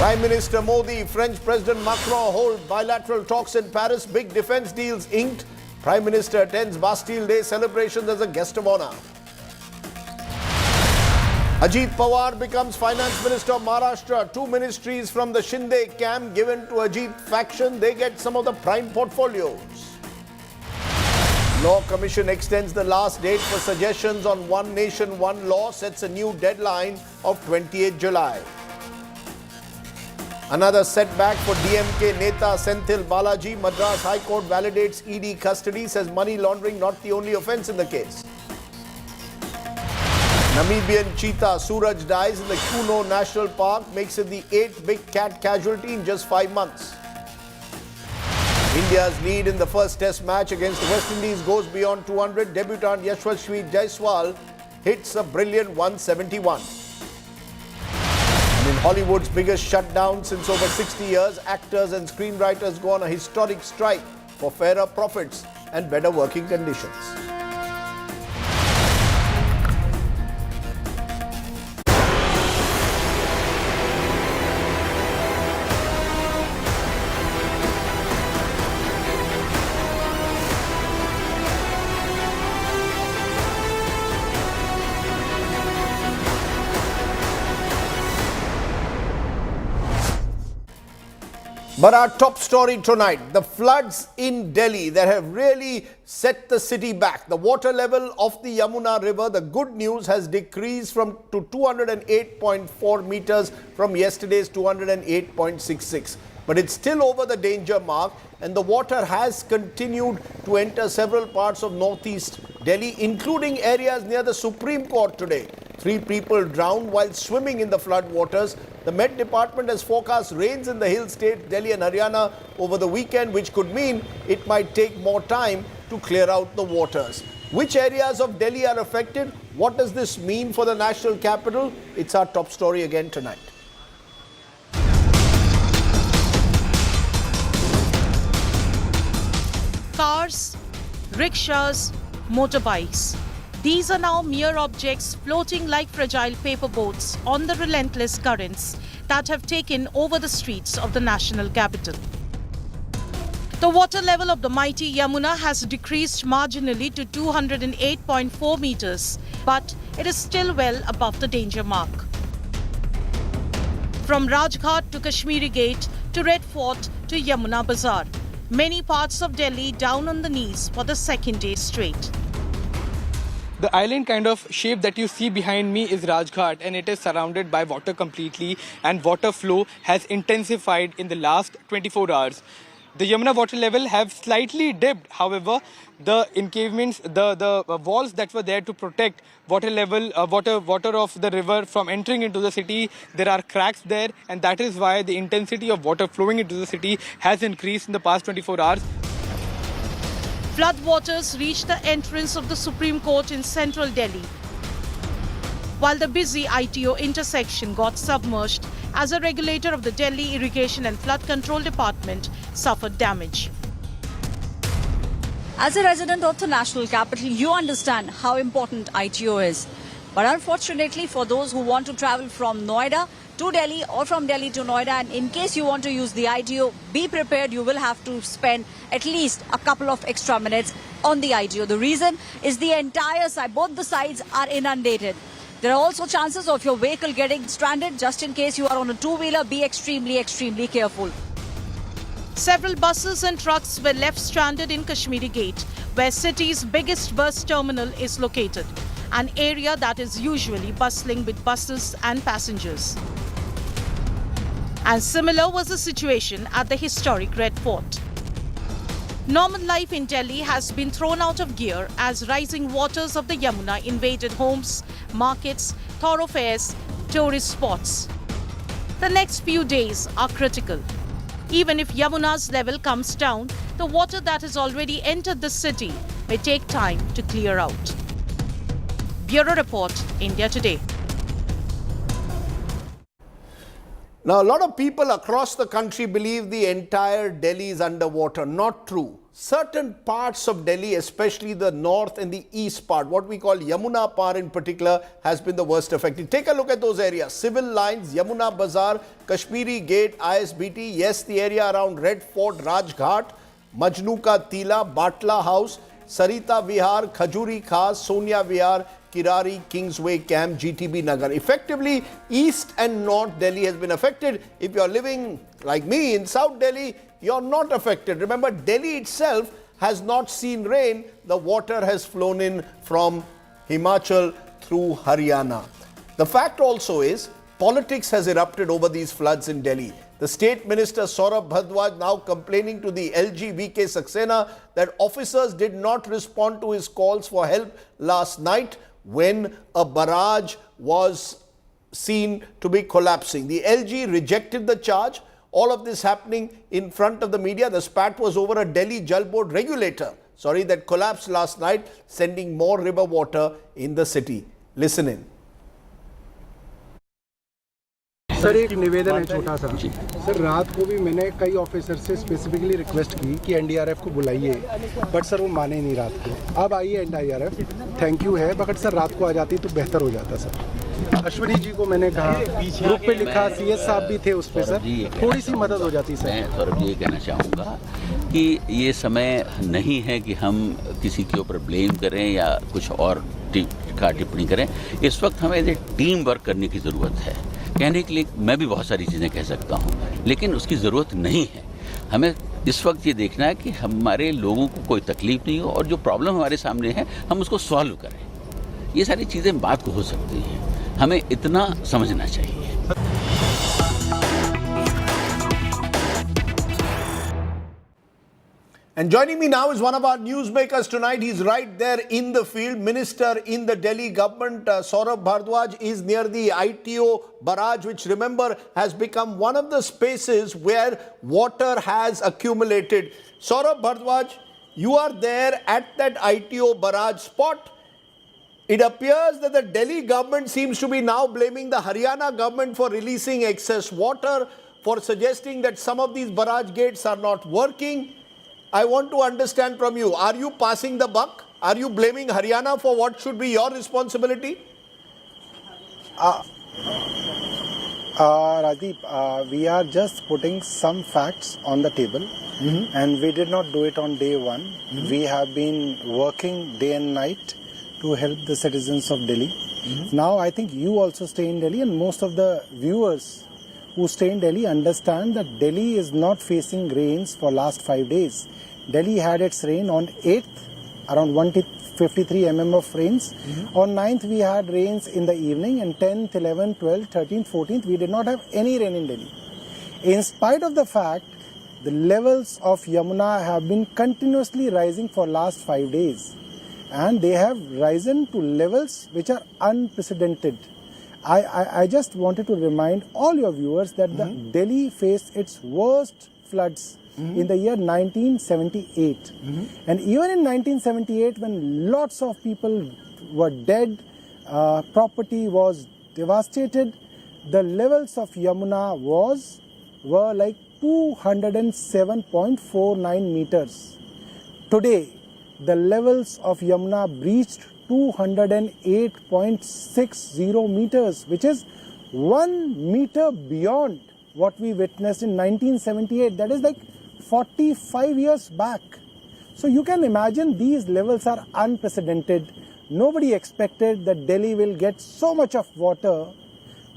Prime Minister Modi, French President Macron hold bilateral talks in Paris. Big defense deals inked. Prime Minister attends Bastille Day celebrations as a guest of honor. Ajit Pawar becomes Finance Minister of Maharashtra. 2 ministries from the Shinde camp given to Ajit faction. They get some of the prime portfolios. Law Commission extends the last date for suggestions on One Nation, One Law, sets a new deadline of 28 July. Another setback for DMK Neta Senthil Balaji. Madras High Court validates ED custody, says money laundering not the only offence in the case. Namibian cheetah Suraj dies in the Kuno National Park, makes it the 8th big cat casualty in just 5 months. India's lead in the first test match against West Indies goes beyond 200. Debutant Yashasvi Jaiswal hits a brilliant 171. And in Hollywood's biggest shutdown since over 60 years, actors and screenwriters go on a historic strike for fairer profits and better working conditions. But our top story tonight, the floods in Delhi that have really set the city back. The water level of the Yamuna River, the good news, has decreased to 208.4 meters from yesterday's 208.66. But it's still over the danger mark, and the water has continued to enter several parts of northeast Delhi, including areas near the Supreme Court today. 3 people drowned while swimming in the flood waters. The Met Department has forecast rains in the hill states, Delhi and Haryana, over the weekend, which could mean it might take more time to clear out the waters. Which areas of Delhi are affected? What does this mean for the national capital? It's our top story again tonight. Cars, rickshaws, motorbikes. These are now mere objects floating like fragile paper boats on the relentless currents that have taken over the streets of the national capital. The water level of the mighty Yamuna has decreased marginally to 208.4 meters, but it is still well above the danger mark. From Rajghat to Kashmiri Gate to Red Fort to Yamuna Bazaar, many parts of Delhi down on the knees for the second day straight. The island kind of shape that you see behind me is Rajghat, and it is surrounded by water completely, and water flow has intensified in the last 24 hours. The Yamuna water level have slightly dipped. However, the encavements, the walls that were there to protect water level, water of the river from entering into the city, there are cracks there, and that is why the intensity of water flowing into the city has increased in the past 24 hours. Floodwaters reached the entrance of the Supreme Court in central Delhi, while the busy ITO intersection got submerged as a regulator of the Delhi Irrigation and Flood Control Department suffered damage. As a resident of the national capital, you understand how important ITO is. But unfortunately, for those who want to travel from Noida to Delhi or from Delhi to Noida, and in case you want to use the ITO, be prepared, you will have to spend at least a couple of extra minutes on the ITO. The reason is the entire side, both the sides are inundated. There are also chances of your vehicle getting stranded. Just in case you are on a two-wheeler, be extremely careful. Several buses and trucks were left stranded in Kashmiri Gate, where city's biggest bus terminal is located, an area that is usually bustling with buses and passengers. And similar was the situation at the historic Red Fort. Normal life in Delhi has been thrown out of gear as rising waters of the Yamuna invaded homes, markets, thoroughfares, tourist spots. The next few days are critical. Even if Yamuna's level comes down, the water that has already entered the city may take time to clear out. Bureau Report, India Today. Now, a lot of people across the country believe the entire Delhi is underwater. Not true. certain parts of Delhi, especially the north and the east part, what we call Yamuna Par in particular, has been the worst affected. Take a look at those areas. Civil Lines, Yamuna Bazaar, Kashmiri Gate, ISBT, yes, the area around Red Fort, Rajghat, Majnu Ka Tila, Batla House, Sarita Vihar, Khajuri Khas, Sonia Vihar, Kirari, Kingsway Camp, GTB Nagar. Effectively, East and North Delhi has been affected. If you're living like me in South Delhi, you're not affected. Remember, Delhi itself has not seen rain. The water has flown in from Himachal through Haryana. The fact also is, politics has erupted over these floods in Delhi. The State Minister Saurabh Bhardwaj now complaining to the LG VK Saxena that officers did not respond to his calls for help last night when a barrage was seen to be collapsing. The LG rejected the charge. All of this happening in front of the media. The spat was over a Delhi Jal Board regulator, that collapsed last night, sending more river water in the city. Listen in. Sir एक निवेदन है छोटा सा sir रात को भी मैंने कई ऑफिसर से स्पेसिफिकली रिक्वेस्ट की कि एनडीआरएफ को बुलाइए बट सर वो माने नहीं रात को अब आई है एनडीआरएफ थैंक यू है बट सर रात को आ जाती तो बेहतर हो जाता सर अश्विनी जी को मैंने कहा ग्रुप पे लिखा सीएस साहब भी थे उस पे सर थोड़ी सी मदद हो जाती सर मैं सौरभ जी ये कहना चाहूँगा कि ये समय नहीं है कि हम किसी के ऊपर ब्लेम करें या कुछ और टिप्पणी करें इस वक्त हमें टीम वर्क करने की ज़रूरत है कहने के लिए मैं भी बहुत सारी चीज़ें कह सकता हूँ लेकिन उसकी ज़रूरत नहीं है हमें इस वक्त ये देखना है कि हमारे लोगों को कोई तकलीफ नहीं हो और जो प्रॉब्लम हमारे सामने है हम उसको सॉल्व करें ये सारी चीज़ें बात को हो सकती हैं हमें इतना समझना चाहिए And joining me now is one of our newsmakers tonight. He's right there in the field. Minister in the Delhi government, Saurabh Bhardwaj, is near the ITO barrage, which, remember, has become one of the spaces where water has accumulated. Saurabh Bhardwaj, you are there at that ITO barrage spot. It appears that the Delhi government seems to be now blaming the Haryana government for releasing excess water, for suggesting that some of these barrage gates are not working. I want to understand from you, are you passing the buck? Are you blaming Haryana for what should be your responsibility? Rajdeep, we are just putting some facts on the table and we did not do it on day one. We have been working day and night to help the citizens of Delhi. Now I think you also stay in Delhi and most of the viewers who stay in Delhi understand that Delhi is not facing rains for last 5 days. Delhi had its rain on 8th, around 153 mm of rains. On 9th we had rains in the evening and 10th, 11th, 12th, 13th, 14th we did not have any rain in Delhi. In spite of the fact, the levels of Yamuna have been continuously rising for last 5 days and they have risen to levels which are unprecedented. I just wanted to remind all your viewers that the Delhi faced its worst floods in the year 1978. And even in 1978, when lots of people were dead, property was devastated, the levels of Yamuna were like 207.49 meters. Today, the levels of Yamuna breached 208.60 meters, which is 1 meter beyond what we witnessed in 1978. That is like 45 years back. So you can imagine these levels are unprecedented. Nobody expected that Delhi will get so much of water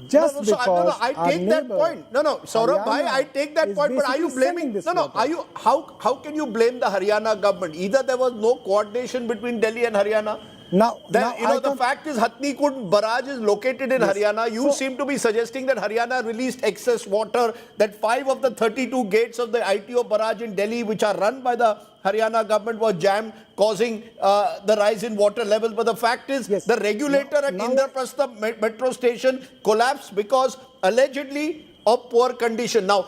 just because I take that point. Saurabh bhai, I take that point. But are you blaming this? How can you blame the Haryana government? Either there was no coordination between Delhi and Haryana. The fact is Hatnikund barrage is located in Haryana. You seem to be suggesting that Haryana released excess water, that 5 of the 32 gates of the ITO barrage in Delhi, which are run by the Haryana government, were jammed, causing the rise in water levels. But the fact is, the regulator at Indraprastha metro station collapsed because allegedly of poor condition. Now,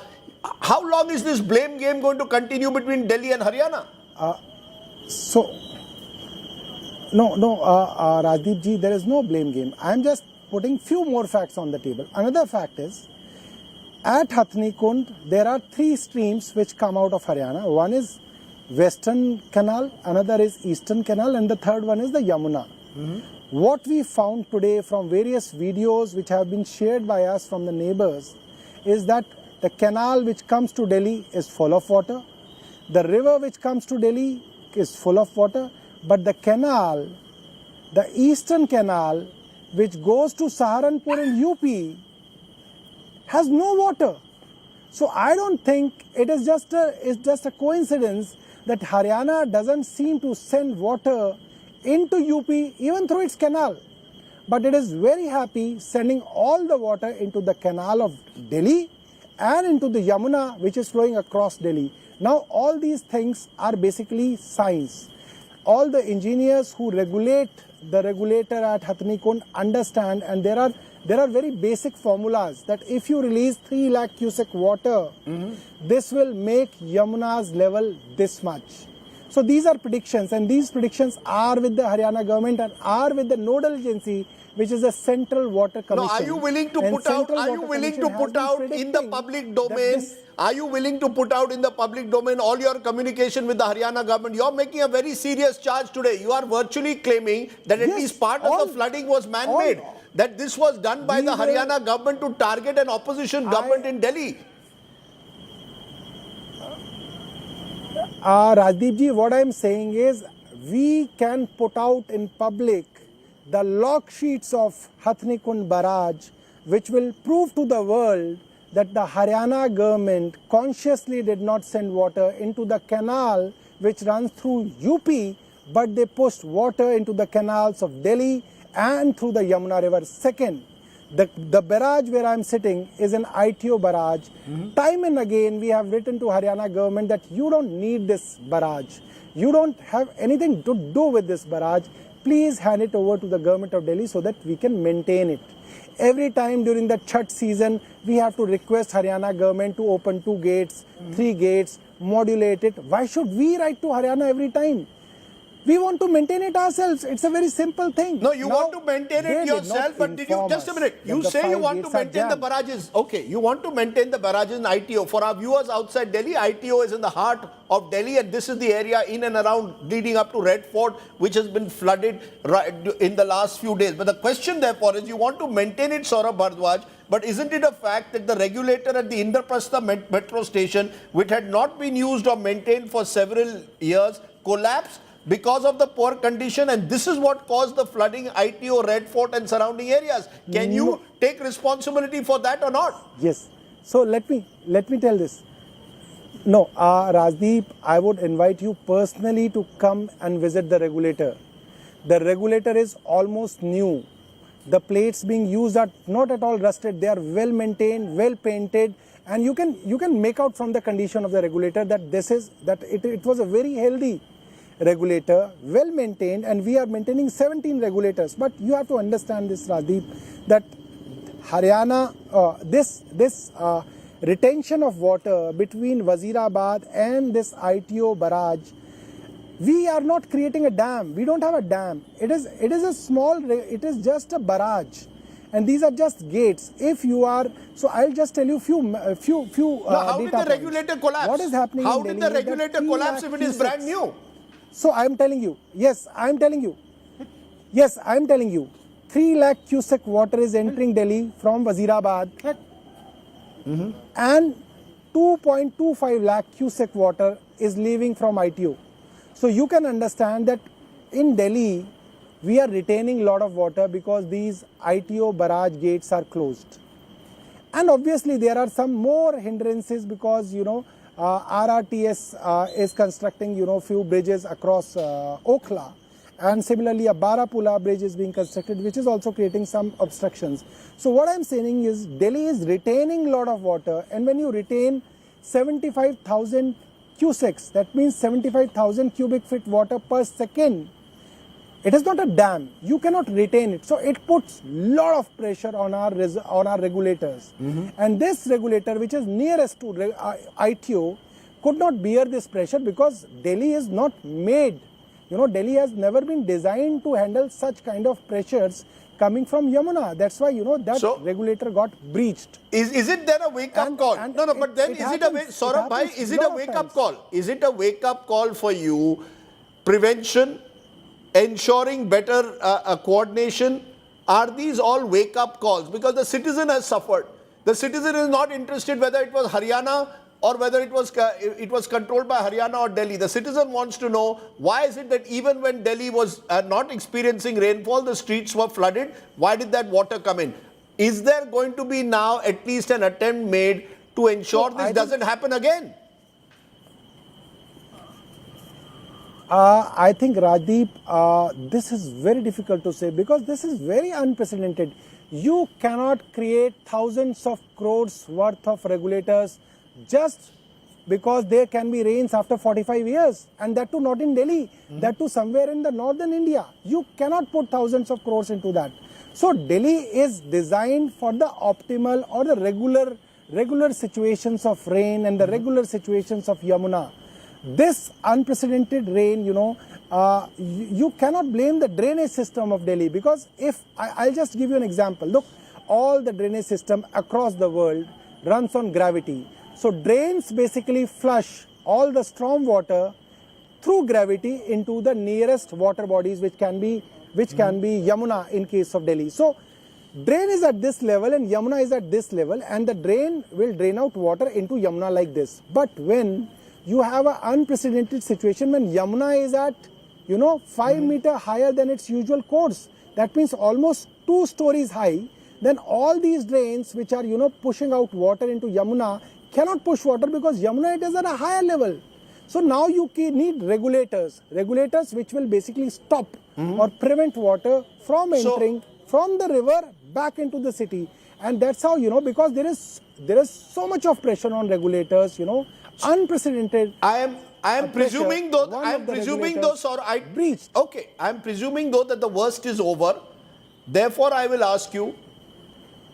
how long is this blame game going to continue between Delhi and Haryana? Rajdeep ji, there is no blame game. I am just putting few more facts on the table. Another fact is, at Hatnikund, there are 3 streams which come out of Haryana. One is Western Canal, another is Eastern Canal, and the third one is the Yamuna. What we found today from various videos which have been shared by us from the neighbors is that the canal which comes to Delhi is full of water. The river which comes to Delhi is full of water, but the canal, the Eastern Canal, which goes to Saharanpur in UP, has no water. So I don't think it's just a coincidence that Haryana doesn't seem to send water into UP even through its canal. But it is very happy sending all the water into the canal of Delhi and into the Yamuna, which is flowing across Delhi. Now all these things are basically science. All the engineers who regulate the regulator at Hathnikund understand, and there are very basic formulas that if you release 3 lakh cubic water, this will make Yamuna's level this much. So these are predictions, and these predictions are with the Haryana government and are with the nodal agency, which is the Central Water Commission. No, are you willing to put out? Are you willing to put out in the public domain? Are you willing to put out in the public domain all your communication with the Haryana government? You are making a very serious charge today. You are virtually claiming that at least part of the flooding was man-made. That this was done by the Haryana government to target an opposition government in Delhi. Rajdeep ji, what I am saying is we can put out in public the log sheets of Hathnikund Barrage, which will prove to the world that the Haryana government consciously did not send water into the canal which runs through UP, but they pushed water into the canals of Delhi and through the Yamuna river. Second, the barrage where I am sitting is an ITO barrage. Time and again we have written to Haryana government that you don't need this barrage. You don't have anything to do with this barrage. Please hand it over to the government of Delhi so that we can maintain it. Every time during the Chhath season, we have to request Haryana government to open 2 gates, 3 gates, modulate it. Why should we write to Haryana every time? We want to maintain it ourselves. It's a very simple thing. No, you want to maintain it yourself, but did you, just a minute, you say you want to maintain the barrages. Okay, you want to maintain the barrages in ITO. For our viewers outside Delhi, ITO is in the heart of Delhi, and this is the area in and around leading up to Red Fort, which has been flooded in the last few days. But the question therefore is, you want to maintain it, Saurabh Bhardwaj, but isn't it a fact that the regulator at the Indraprastha metro station, which had not been used or maintained for several years, collapsed because of the poor condition, and this is what caused the flooding ITO, Red Fort and surrounding areas? Can you take responsibility for that or not? Yes. So let me tell this. No, Rajdeep, I would invite you personally to come and visit the regulator. The regulator is almost new. The plates being used are not at all rusted. They are well maintained, well painted, and you can make out from the condition of the regulator that it was a very healthy regulator, well maintained, and we are maintaining 17 regulators. But you have to understand this, Rajdeep, that Haryana, this retention of water between Wazirabad and this ITO barrage, we are not creating a dam. We don't have a dam. It is a small, it is just a barrage, and these are just gates. If you are, so I'll just tell you few how did the regulator collapse? What is happening? How did the regulator collapse if it is brand new? So I'm telling you, yes, I'm telling you, 3 lakh cubic water is entering Delhi from Wazirabad, and 2.25 lakh cubic water is leaving from ITO. So you can understand that in Delhi, we are retaining a lot of water because these ITO barrage gates are closed. And obviously there are some more hindrances because, RRTS is constructing, few bridges across Okhla, and similarly a Barapula bridge is being constructed, which is also creating some obstructions. So what I'm saying is Delhi is retaining a lot of water, and when you retain 75,000 cubics, that means 75,000 cubic feet water per second, it is not a dam. You cannot retain it. So it puts a lot of pressure on our regulators. And this regulator, which is nearest to ITO, could not bear this pressure because Delhi is not made. Delhi has never been designed to handle such kind of pressures coming from Yamuna. That's why, that regulator got breached. Is it then a wake-up call? No, but then is it a Saurabh bhai, is it a wake-up call? Is it a wake-up call for you? Prevention, ensuring better coordination, are these all wake-up calls? Because the citizen has suffered. The citizen is not interested whether it was Haryana or whether it was controlled by Haryana or Delhi. The citizen wants to know, why is it that even when Delhi was not experiencing rainfall, the streets were flooded? Why did that water come in? Is there going to be now at least an attempt made to ensure this doesn't happen again? I think, Rajdeep, this is very difficult to say because this is very unprecedented. You cannot create thousands of crores worth of regulators just because there can be rains after 45 years, and that too not in Delhi, that too somewhere in the northern India. You cannot put thousands of crores into that. So Delhi is designed for the optimal or the regular situations of rain and the regular situations of Yamuna. This unprecedented rain, you cannot blame the drainage system of Delhi, because if I'll just give you an example. Look, all the drainage system across the world runs on gravity. So drains basically flush all the storm water through gravity into the nearest water bodies, which can be Yamuna in case of Delhi. So drain is at this level and Yamuna is at this level, and the drain will drain out water into Yamuna like this. But when you have an unprecedented situation, when Yamuna is at 5 meters higher than its usual course, that means almost 2 stories high, then all these drains which are pushing out water into Yamuna cannot push water because Yamuna, it is at a higher level. So now you need regulators which will basically stop or prevent water from entering from the river back into the city. And that's how, because there is so much of pressure on regulators, unprecedented. I am presuming though breached. Okay, I am presuming though that the worst is over. Therefore, I will ask you,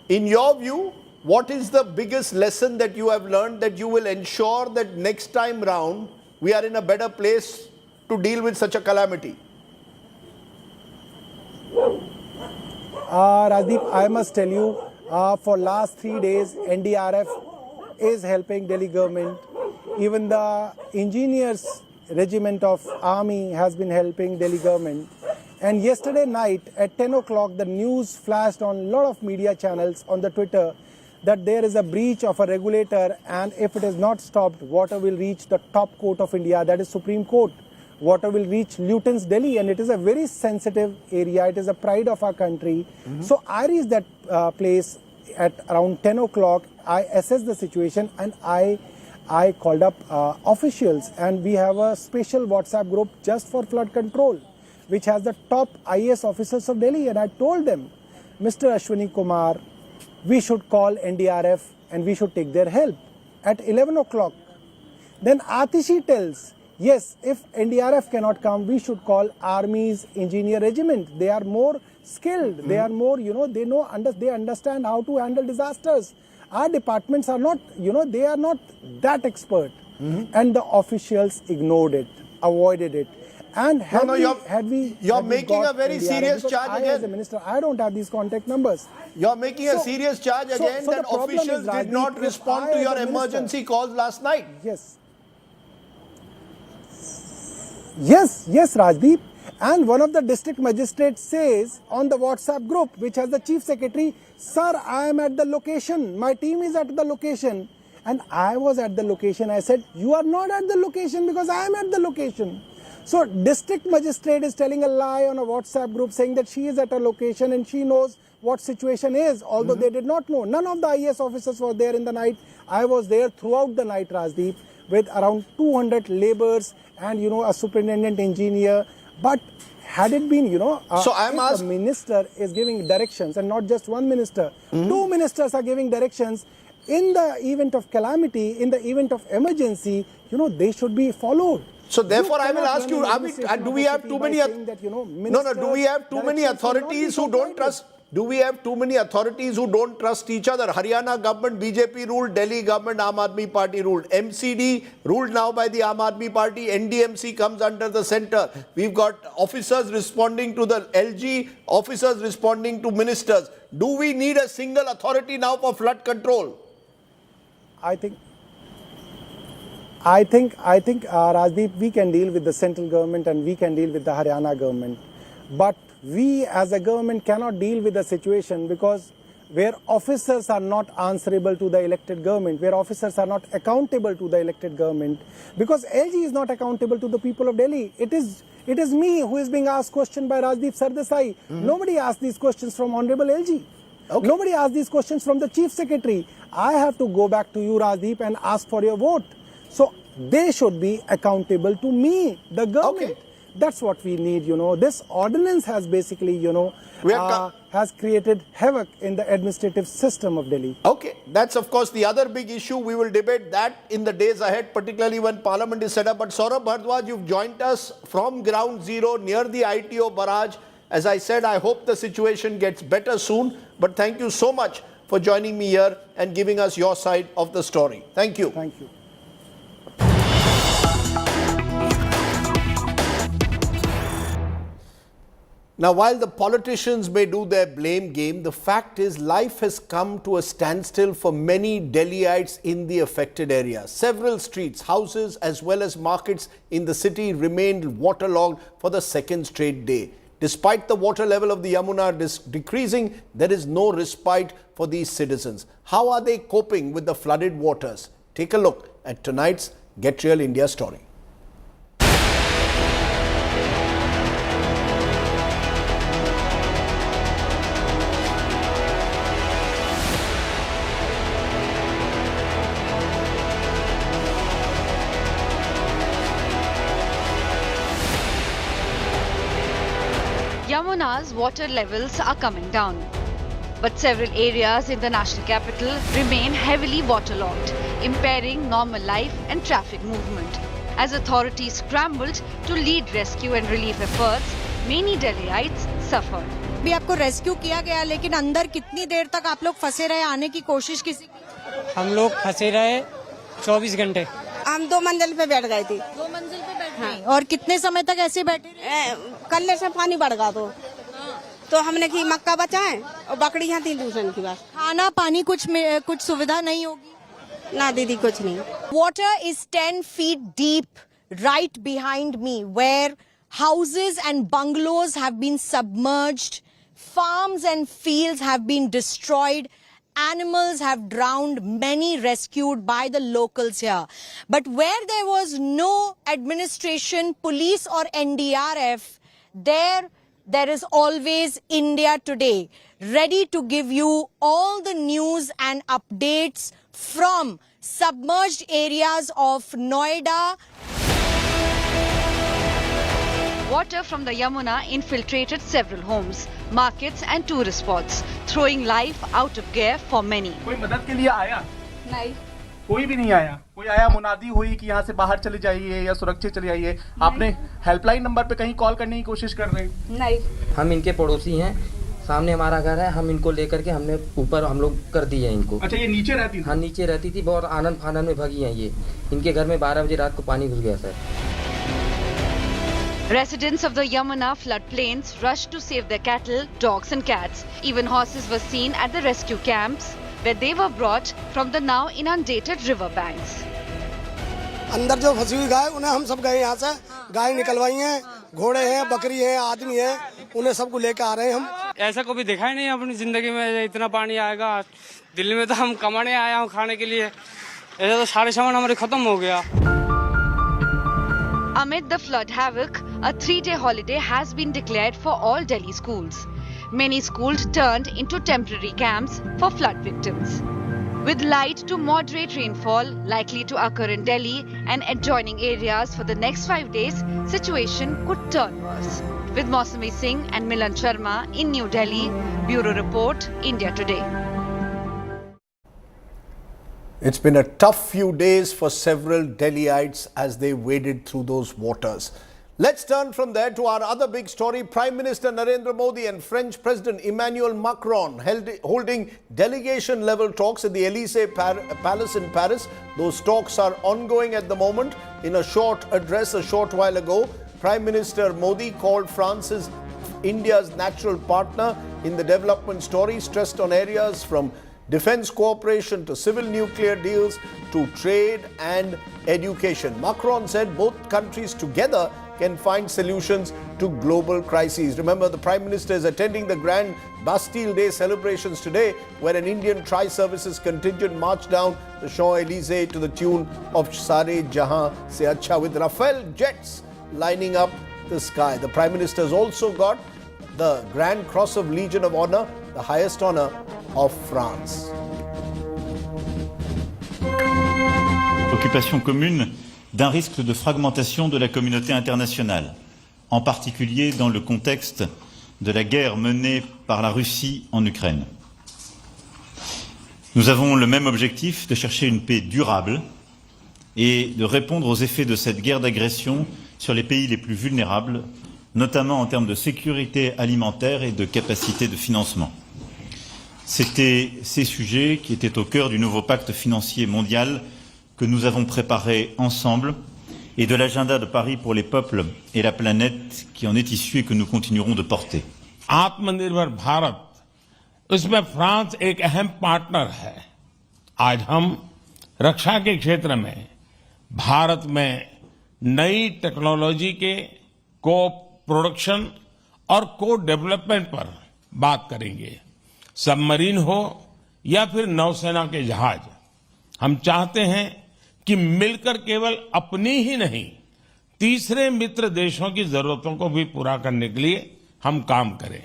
in your view, what is the biggest lesson that you have learned that you will ensure that next time round we are in a better place to deal with such a calamity? Rajdeep, I must tell you, for last 3 days, NDRF is helping Delhi government. Even the engineers regiment of army has been helping Delhi government. And yesterday night at 10 o'clock, the news flashed on a lot of media channels on the Twitter that there is a breach of a regulator, and if it is not stopped, water will reach the top court of India, that is Supreme Court. Water will reach Luton's Delhi, and it is a very sensitive area. It is a pride of our country. So I reached that place at around 10 o'clock. I assessed the situation and I called up officials, and we have a special WhatsApp group just for flood control, which has the top IAS officers of Delhi. And I told them, Mr. Ashwini Kumar, we should call NDRF and we should take their help. At 11 o'clock, then Atishi tells, yes, if NDRF cannot come, we should call Army's engineer regiment. They are more skilled. They are more, they understand how to handle disasters. Our departments are not, they are not that expert. And the officials ignored it, avoided it. And you're making a very serious charge again. As a minister, I don't have these contact numbers. You're making a serious charge again that officials did not respond to your emergency calls last night. Yes. Yes, Rajdeep. And one of the district magistrates says on the WhatsApp group, which has the chief secretary, sir, I am at the location. My team is at the location. And I was at the location. I said, you are not at the location because I am at the location. So district magistrate is telling a lie on a WhatsApp group saying that she is at a location and she knows what situation is, although they did not know. None of the IAS officers were there in the night. I was there throughout the night, Rajdeep, with around 200 laborers and, a superintendent engineer. But had it been, so if the minister is giving directions, and not just one minister, 2 ministers are giving directions in the event of calamity, in the event of emergency, they should be followed. So therefore, I will ask you, do we have too many? Do we have too many authorities who don't trust? do we have too many authorities who don't trust each other? Haryana government, BJP ruled, Delhi government, Aam Aadmi Party ruled. MCD ruled now by the Aam Aadmi Party, NDMC comes under the centre. We've got officers responding to the LG, officers responding to ministers. Do we need a single authority now for flood control? I think Rajdeep, we can deal with the central government and we can deal with the Haryana government. But we as a government cannot deal with the situation because where officers are not answerable to the elected government, where officers are not accountable to the elected government, because LG is not accountable to the people of Delhi. It is me who is being asked question by Rajdeep Sardesai. Nobody asked these questions from Honorable LG. Okay. Nobody asked these questions from the Chief Secretary. I have to go back to you, Rajdeep, and ask for your vote. So they should be accountable to me, the government. Okay. That's what we need, This ordinance has basically, has created havoc in the administrative system of Delhi. Okay, that's of course the other big issue. We will debate that in the days ahead, particularly when Parliament is set up. But Saurabh Bhardwaj, you've joined us from ground zero near the ITO barrage. As I said, I hope the situation gets better soon. But thank you so much for joining me here and giving us your side of the story. Thank you. Thank you. Now, while the politicians may do their blame game, the fact is life has come to a standstill for many Delhiites in the affected area. Several streets, houses as well as markets in the city remained waterlogged for the second straight day. Despite the water level of the Yamuna decreasing, there is no respite for these citizens. How are they coping with the flooded waters? Take a look at tonight's Get Real India story. Yamuna's water levels are coming down, but several areas in the national capital remain heavily waterlogged, impairing normal life and traffic movement. As authorities scrambled to lead rescue and relief efforts, many Delhiites suffered. भी आपको rescue किया गया, लेकिन अंदर कितनी देर तक आप लोग फंसे रहे? आने की कोशिश किसी की? हम लोग फंसे रहे 24 घंटे। हम 2 मंजिल पे बैठ गए थे। 2 मंजिल पे बैठ गए। और कितने समय तक ऐसे बैठे रहे? कल्ले से पानी बढ़ गया तो हमने की मक्का बचाएं और बकरियां थी दूसरे की बात। खाना पानी कुछ सुविधा नहीं होगी? ना दीदी, कुछ नहीं। Water is 10 feet deep right behind me, where houses and bungalows have been submerged, farms and fields have been destroyed, animals have drowned, many rescued by the locals here. But where there was no administration, police or NDRF, there is always India Today, ready to give you all the news and updates from submerged areas of Noida. Water from the Yamuna infiltrated several homes, markets and tourist spots, throwing life out of gear for many. कोई मदद के लिए आया? नहीं, कोई भी नहीं आया। कोई आया मुनादी हुई कि यहाँ से बाहर चले जाइए या सुरक्षित चले जाइए? आपने हेल्पलाइन नंबर पे कहीं कॉल करने की कोशिश कर रहे हैं? नहीं। हम इनके पड़ोसी हैं, सामने हमारा घर है, हम इनको लेकर के हमने ऊपर हम लोग कर दिए इनको। अच्छा, ये नीचे रहती थी? हाँ, नीचे रहती थी, बहुत आनंद फानंद में भगी हैं ये। इनके घर में 12 बजे रात को पानी घुस गया sir. Residents of the Yamuna floodplains rushed to save their cattle, dogs and cats. Even horses were seen at the rescue camps, where they were brought from the now inundated river banks. अंदर जो फंसी हुई गाय, उन्हें हम सब गए यहाँ से, गाय निकलवाई हैं, घोड़े हैं, बकरी हैं, आदमी हैं, उन्हें सबको लेकर आ रहे हैं हम। ऐसा कभी देखा ही नहीं अपनी जिंदगी में, इतना पानी आएगा। दिल्ली में तो हम कमाने आया हूँ खाने के लिए, ऐसा तो सारे सामान हमारे खत्म हो गया। Amid the flood havoc, a 3-day holiday has been declared for all Delhi schools. Many schools turned into temporary camps for flood victims. With light to moderate rainfall likely to occur in Delhi and adjoining areas for the next 5 days, situation could turn worse. With Mausami Singh and Milan Sharma in New Delhi, Bureau Report, India Today. It's been a tough few days for several Delhiites as they waded through those waters. Let's turn from there to our other big story. Prime Minister Narendra Modi and French President Emmanuel Macron holding delegation-level talks at the Elysee Palace in Paris. Those talks are ongoing at the moment. In a short address a short while ago, Prime Minister Modi called France India's natural partner in the development story, stressed on areas from defense cooperation to civil nuclear deals to trade and education. Macron said both countries together can find solutions to global crises. Remember, the Prime Minister is attending the Grand Bastille Day celebrations today, where an Indian tri-services contingent marched down the Champs-Élysées to the tune of Sare Jahan Se Acha, with Rafale jets lining up the sky. The Prime Minister has also got the Grand Cross of Legion of Honor, the highest honor of France. Occupation commune d'un risque de fragmentation de la communauté internationale, en particulier dans le contexte de la guerre menée par la Russie en Ukraine. Nous avons le même objectif de chercher une paix durable et de répondre aux effets de cette guerre d'agression sur les pays les plus vulnérables, notamment en termes de sécurité alimentaire et de capacité de financement. C'étaient ces sujets qui étaient au cœur du nouveau pacte financier mondial que nous avons préparé ensemble et de l'agenda de Paris pour les peuples et la planète qui en est issu et que nous continuerons de porter. आत्मनिर्भर भारत, उसमें France एक अहम partner है। आज हम रक्षा के क्षेत्र में भारत में नई टेक्नोलॉजी के को प्रोडक्शन और को डेवलपमेंट पर बात करेंगे। सबमरीन हो या फिर नौसेना के जहाज, हम चाहते हैं कि मिलकर केवल अपनी ही नहीं, तीसरे मित्र देशों की जरूरतों को भी पूरा करने के लिए हम काम करें।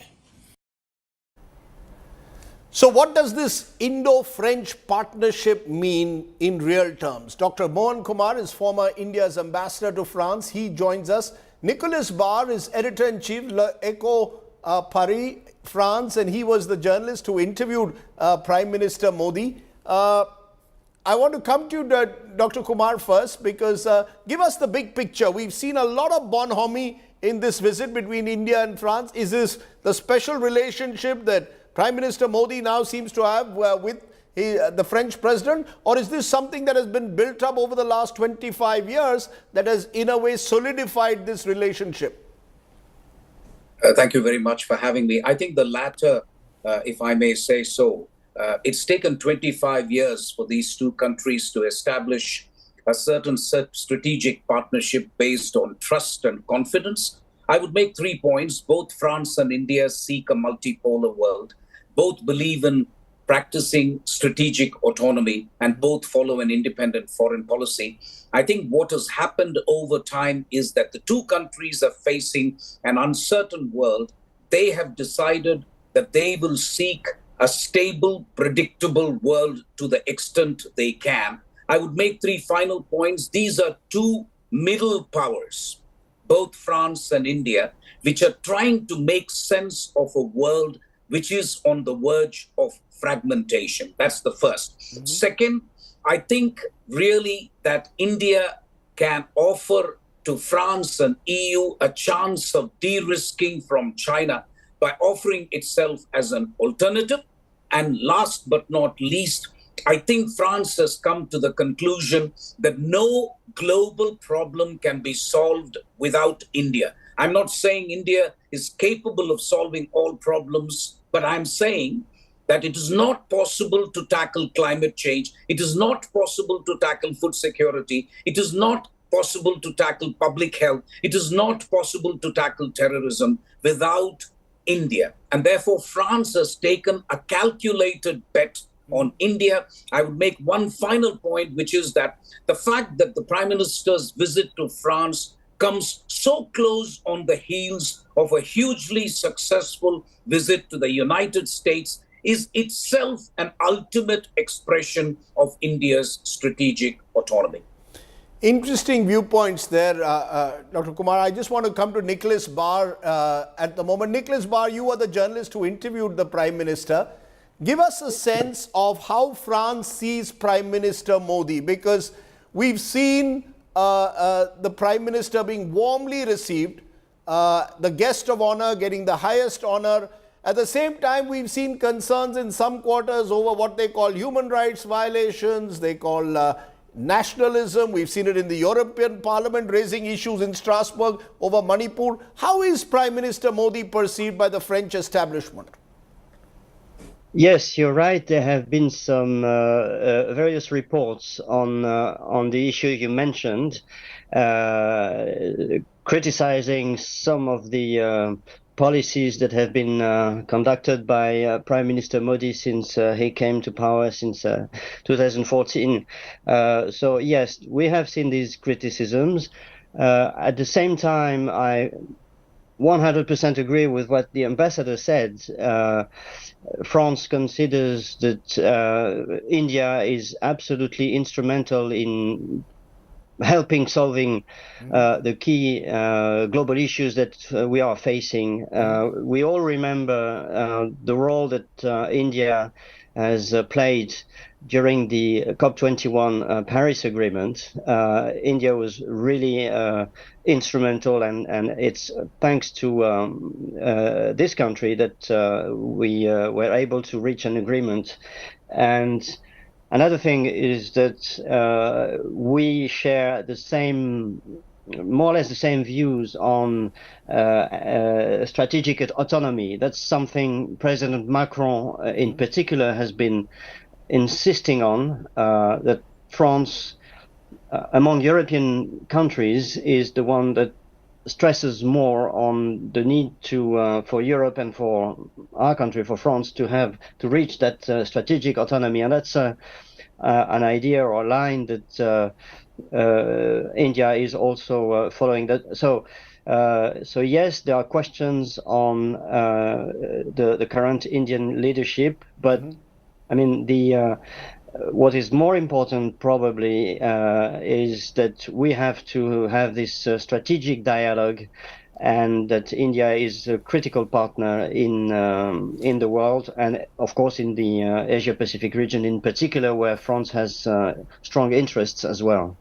So what does this Indo-French partnership mean in real terms? Dr. Mohan Kumar is former India's ambassador to France. He joins us. Nicolas Barr is editor-in-chief L'Echo Paris, France, and he was the journalist who interviewed Prime Minister Modi. I want to come to you, Dr. Kumar, first, because give us the big picture. We've seen a lot of bonhomie in this visit between India and France. Is this the special relationship that Prime Minister Modi now seems to have with the French president, or is this something that has been built up over the last 25 years that has in a way solidified this relationship? Thank you very much for having me. I think the latter, if I may say so. It's taken 25 years for these two countries to establish a certain strategic partnership based on trust and confidence. I would make 3 points. Both France and India seek a multipolar world. Both believe in practicing strategic autonomy, and both follow an independent foreign policy. I think what has happened over time is that the two countries are facing an uncertain world. They have decided that they will seek a stable, predictable world to the extent they can. I would make 3 final points. These are two middle powers, both France and India, which are trying to make sense of a world which is on the verge of fragmentation. That's the first. Mm-hmm. Second, I think really that India can offer to France and EU a chance of de-risking from China by offering itself as an alternative. And last but not least, I think France has come to the conclusion that no global problem can be solved without India. I'm not saying India is capable of solving all problems, but I'm saying that it is not possible to tackle climate change. It is not possible to tackle food security. It is not possible to tackle public health. It is not possible to tackle terrorism without India. And therefore, France has taken a calculated bet on India. I would make one final point, which is that the fact that the Prime Minister's visit to France comes so close on the heels of a hugely successful visit to the United States is itself an ultimate expression of India's strategic autonomy. Interesting viewpoints there, Dr. Kumar. I just want to come to Nicolas Barr at the moment. Nicolas Barr, you were the journalist who interviewed the Prime Minister. Give us a sense of how France sees Prime Minister Modi, because we've seen the Prime Minister being warmly received, the guest of honor getting the highest honor. At the same time, we've seen concerns in some quarters over what they call human rights violations, they call nationalism. We've seen it in the European Parliament raising issues in Strasbourg over Manipur. How is Prime Minister Modi perceived by the French establishment? Yes, you're right. There have been some various reports on the issue you mentioned, criticizing some of the policies that have been conducted by Prime Minister Modi since he came to power since 2014. So yes, we have seen these criticisms. At the same time, I 100% agree with what the ambassador said. France considers that India is absolutely instrumental in helping solving the key global issues that we are facing. We all remember the role that India has played during the COP21 Paris Agreement. India was really instrumental, and it's thanks to this country that we were able to reach an agreement. And another thing is that we share the same, more or less the same views on strategic autonomy. That's something President Macron in particular has been insisting on, that France, among European countries, is the one that stresses more on the need to for Europe and for our country, for France, to reach that strategic autonomy. And that's an idea or a line that India is also following. That so yes, there are questions on the current Indian leadership, but I mean what is more important probably is that we have to have this strategic dialogue, and that India is a critical partner in the world, and of course in the Asia-Pacific region in particular, where France has strong interests as well.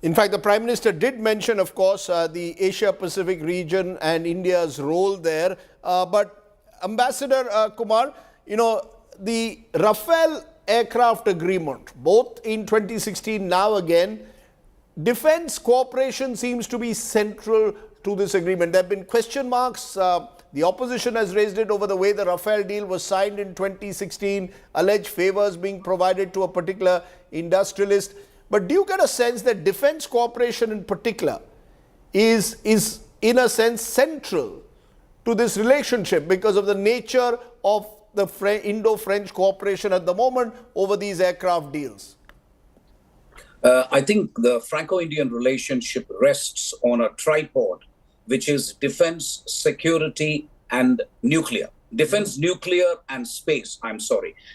In fact, the Prime Minister did mention, of course, the Asia-Pacific region and India's role there. But Ambassador Kumar, you know, the Rafale aircraft agreement, both in 2016, now again, defense cooperation seems to be central to this agreement. There have been question marks. The opposition has raised it over the way the Rafale deal was signed in 2016, alleged favors being provided to a particular industrialist. But do you get a sense that defense cooperation in particular is in a sense central to this relationship because of the nature of the Indo-French cooperation at the moment over these aircraft deals? I think the Franco-Indian relationship rests on a tripod, which is defense, security, and nuclear. Defense, nuclear, and space,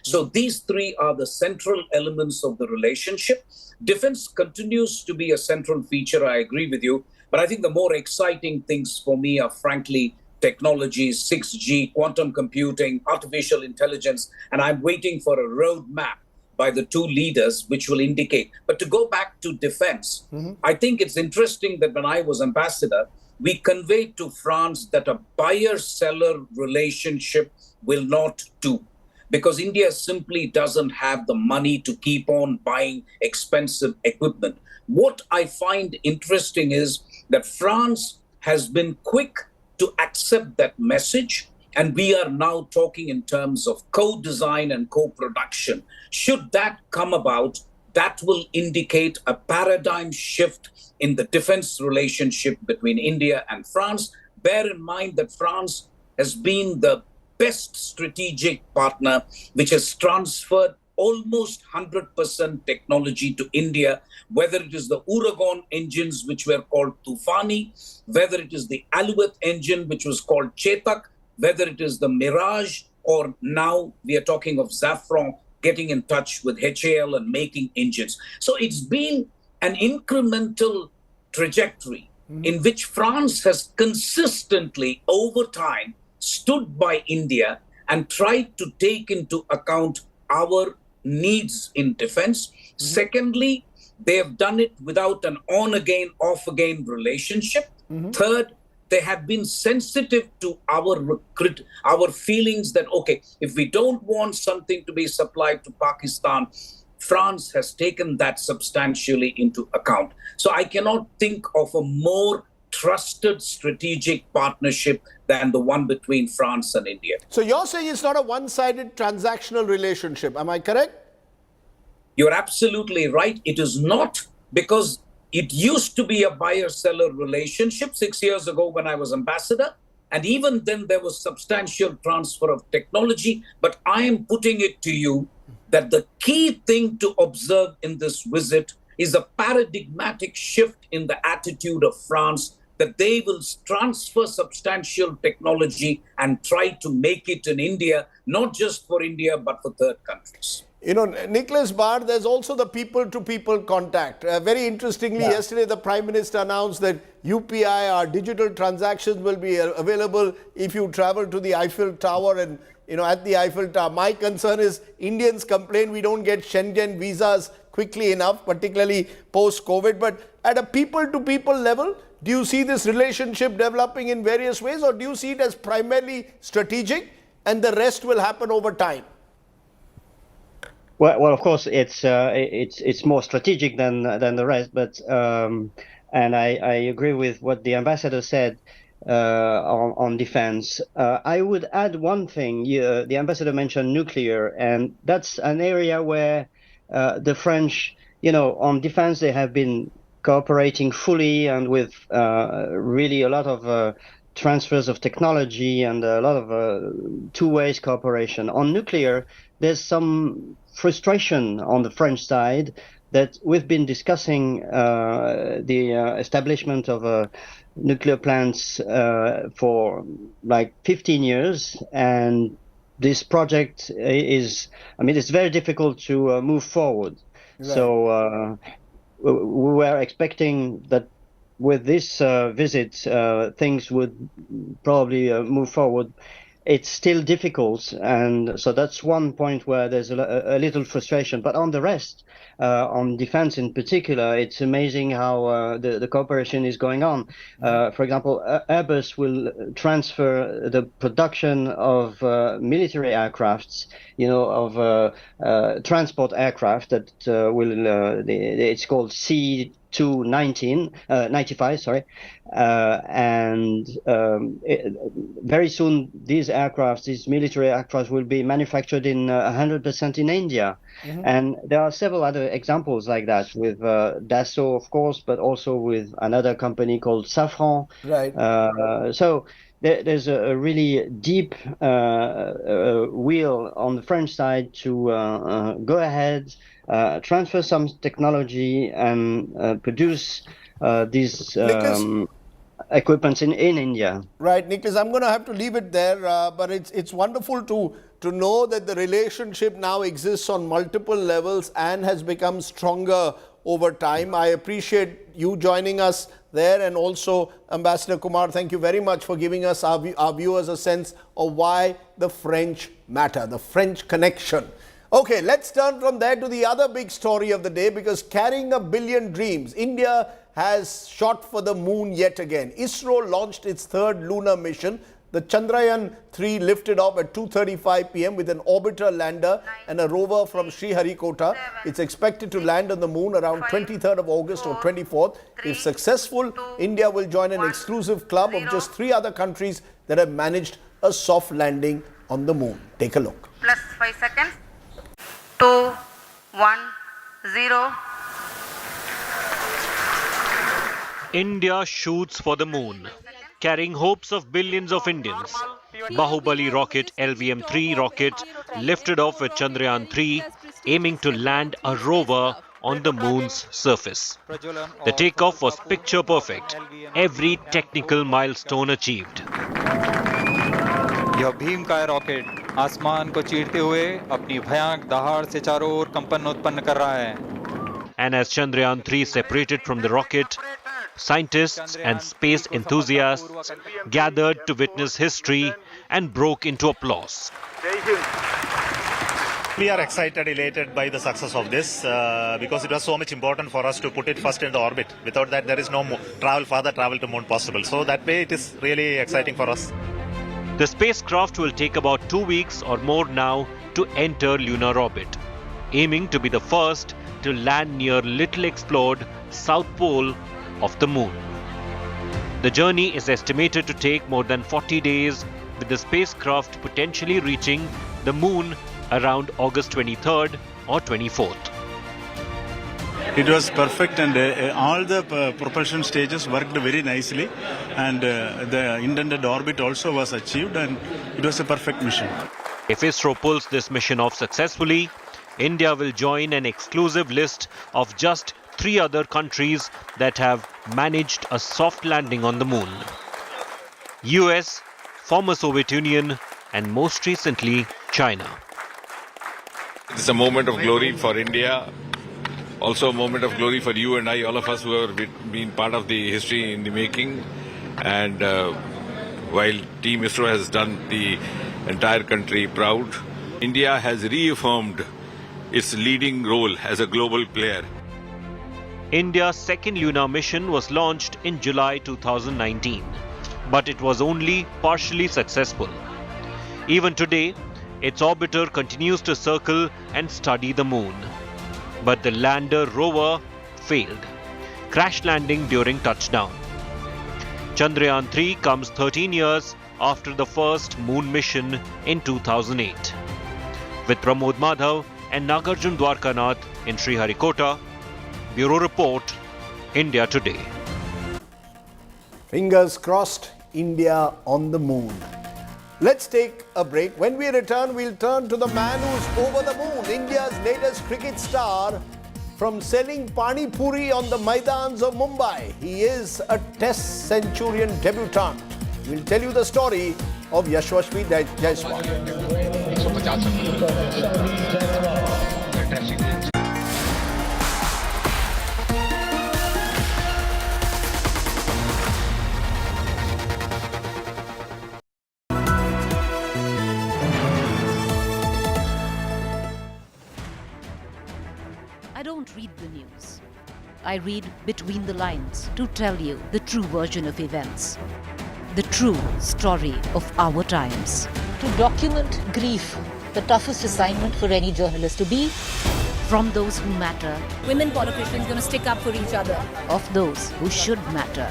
So these three are the central elements of the relationship. Defense continues to be a central feature, I agree with you. But I think the more exciting things for me are, frankly, technologies, 6G, quantum computing, artificial intelligence, and I'm waiting for a roadmap by the two leaders which will indicate. But to go back to defense, I think it's interesting that when I was ambassador, we conveyed to France that a buyer-seller relationship will not do, because India simply doesn't have the money to keep on buying expensive equipment. What I find interesting is that France has been quick to accept that message, and we are now talking in terms of co-design and co-production. Should that come about, that will indicate a paradigm shift in the defense relationship between India and France. Bear in mind that France has been the best strategic partner, which has transferred almost 100% technology to India, whether it is the Uragan engines, which were called Tufani, whether it is the Alouette engine, which was called Chetak, whether it is the Mirage, or now we are talking of Safran getting in touch with HAL and making engines. So it's been an incremental trajectory in which France has consistently, over time, stood by India and tried to take into account our needs in defense. Secondly, They have done it without an on-again, off-again relationship. Third, they have been sensitive to our feelings that, okay, if we don't want something to be supplied to Pakistan, France has taken that substantially into account. So I cannot think of a more trusted strategic partnership than the one between France and India. So you're saying it's not a one-sided transactional relationship. Am I correct? You're absolutely right. It is not, because it used to be a buyer-seller relationship 6 years ago when I was ambassador. And even then there was substantial transfer of technology. But I am putting it to you that the key thing to observe in this visit is a paradigmatic shift in the attitude of France, that they will transfer substantial technology and try to make it in India, not just for India, but for third countries. You know, Nicholas Barr, there's also the people-to-people contact. Very interestingly, yesterday the Prime Minister announced that UPI, our digital transactions, will be available if you travel to the Eiffel Tower and, you know, at the Eiffel Tower. My concern is Indians complain we don't get Schengen visas quickly enough, particularly post-COVID. But at a people-to-people level, do you see this relationship developing in various ways, or do you see it as primarily strategic and the rest will happen over time? Well, of course, it's more strategic than the rest, but and I agree with what the ambassador said on defense. I would add one thing. The ambassador mentioned nuclear, and that's an area where the French, you know, on defense, they have been cooperating fully and with really a lot of transfers of technology and a lot of two-ways cooperation. On nuclear, there's some frustration on the French side that we've been discussing the establishment of nuclear plants for like 15 years, and this project is, I mean, it's very difficult to move forward. Right. So we were expecting that with this visit, things would probably move forward. It's still difficult, and so that's one point where there's a little frustration. But on the rest, on defense in particular, it's amazing how the cooperation is going on. For example, Airbus will transfer the production of military aircrafts, you know, of transport aircraft that will, it's called C-295, sorry, and very soon these aircraft, these military aircraft, will be manufactured in 100% in India. And there are several other examples like that with Dassault, of course, but also with another company called Safran. Right. So there's a really deep will on the French side to go ahead, transfer some technology and produce these equipments in India. Right, Nicholas, I'm going to have to leave it there, but it's wonderful to know that the relationship now exists on multiple levels and has become stronger over time. I appreciate you joining us there, and also Ambassador Kumar, thank you very much for giving us, our viewers, a sense of why the French matter, the French connection. Okay, let's turn from there to the other big story of the day, because carrying a billion dreams, India has shot for the moon yet again. ISRO launched its third lunar mission. The Chandrayaan-3 lifted off at 2:35 p.m. with an orbiter lander and a rover from Sriharikota. It's expected to land on the moon around 23rd of August or 24th. If successful, India will join an exclusive club of just 3 other countries that have managed a soft landing on the moon. Take a look. Plus 5 seconds. 2, 1, 0. India shoots for the moon, carrying hopes of billions of Indians. Bahubali rocket LVM-3 rocket lifted off with Chandrayaan-3, aiming to land a rover on the moon's surface. The takeoff was picture perfect, every technical milestone achieved. यह भीमकाय rocket आसमान को चीरते हुए अपनी भयानक दहाड़ से चारों ओर कंपन उत्पन्न कर रहा है. And as Chandrayaan-3 separated from the rocket, scientists and space enthusiasts gathered to witness history and broke into applause. We are excited, elated by the success of this because it was so much important for us to put it first in the orbit. Without that, there is no further travel to moon possible. So that way, it is really exciting for us. The spacecraft will take about 2 weeks or more now to enter lunar orbit, aiming to be the first to land near little explored south pole of the moon. The journey is estimated to take more than 40 days, with the spacecraft potentially reaching the moon around August 23rd or 24th. It was perfect, and all the propulsion stages worked very nicely, and the intended orbit also was achieved, and it was a perfect mission. If ISRO pulls this mission off successfully, India will join an exclusive list of just 3 other countries that have managed a soft landing on the moon: US, former Soviet Union, and most recently, China. It's a moment of glory for India, also a moment of glory for you and I, all of us who have been part of the history in the making. And while Team ISRO has done the entire country proud, India has reaffirmed its leading role as a global player. India's second lunar mission was launched in July 2019, but it was only partially successful. Even today, its orbiter continues to circle and study the moon. But the lander rover failed, crash landing during touchdown. Chandrayaan 3 comes 13 years after the first moon mission in 2008. With Pramod Madhav and Nagarjun Dwarkanath in Sriharikota, Bureau Report, India Today. Fingers crossed, India on the moon. Let's take a break. When we return, we'll turn to the man who's over the moon, India's latest cricket star, from selling pani puri on the Maidans of Mumbai. He is a Test Centurion debutant. We'll tell you the story of Yashasvi Jaiswal. I don't read the news. I read between the lines to tell you the true version of events. The true story of our times. To document grief, the toughest assignment for any journalist to be. From those who matter. Women politicians going to stick up for each other. Of those who should matter.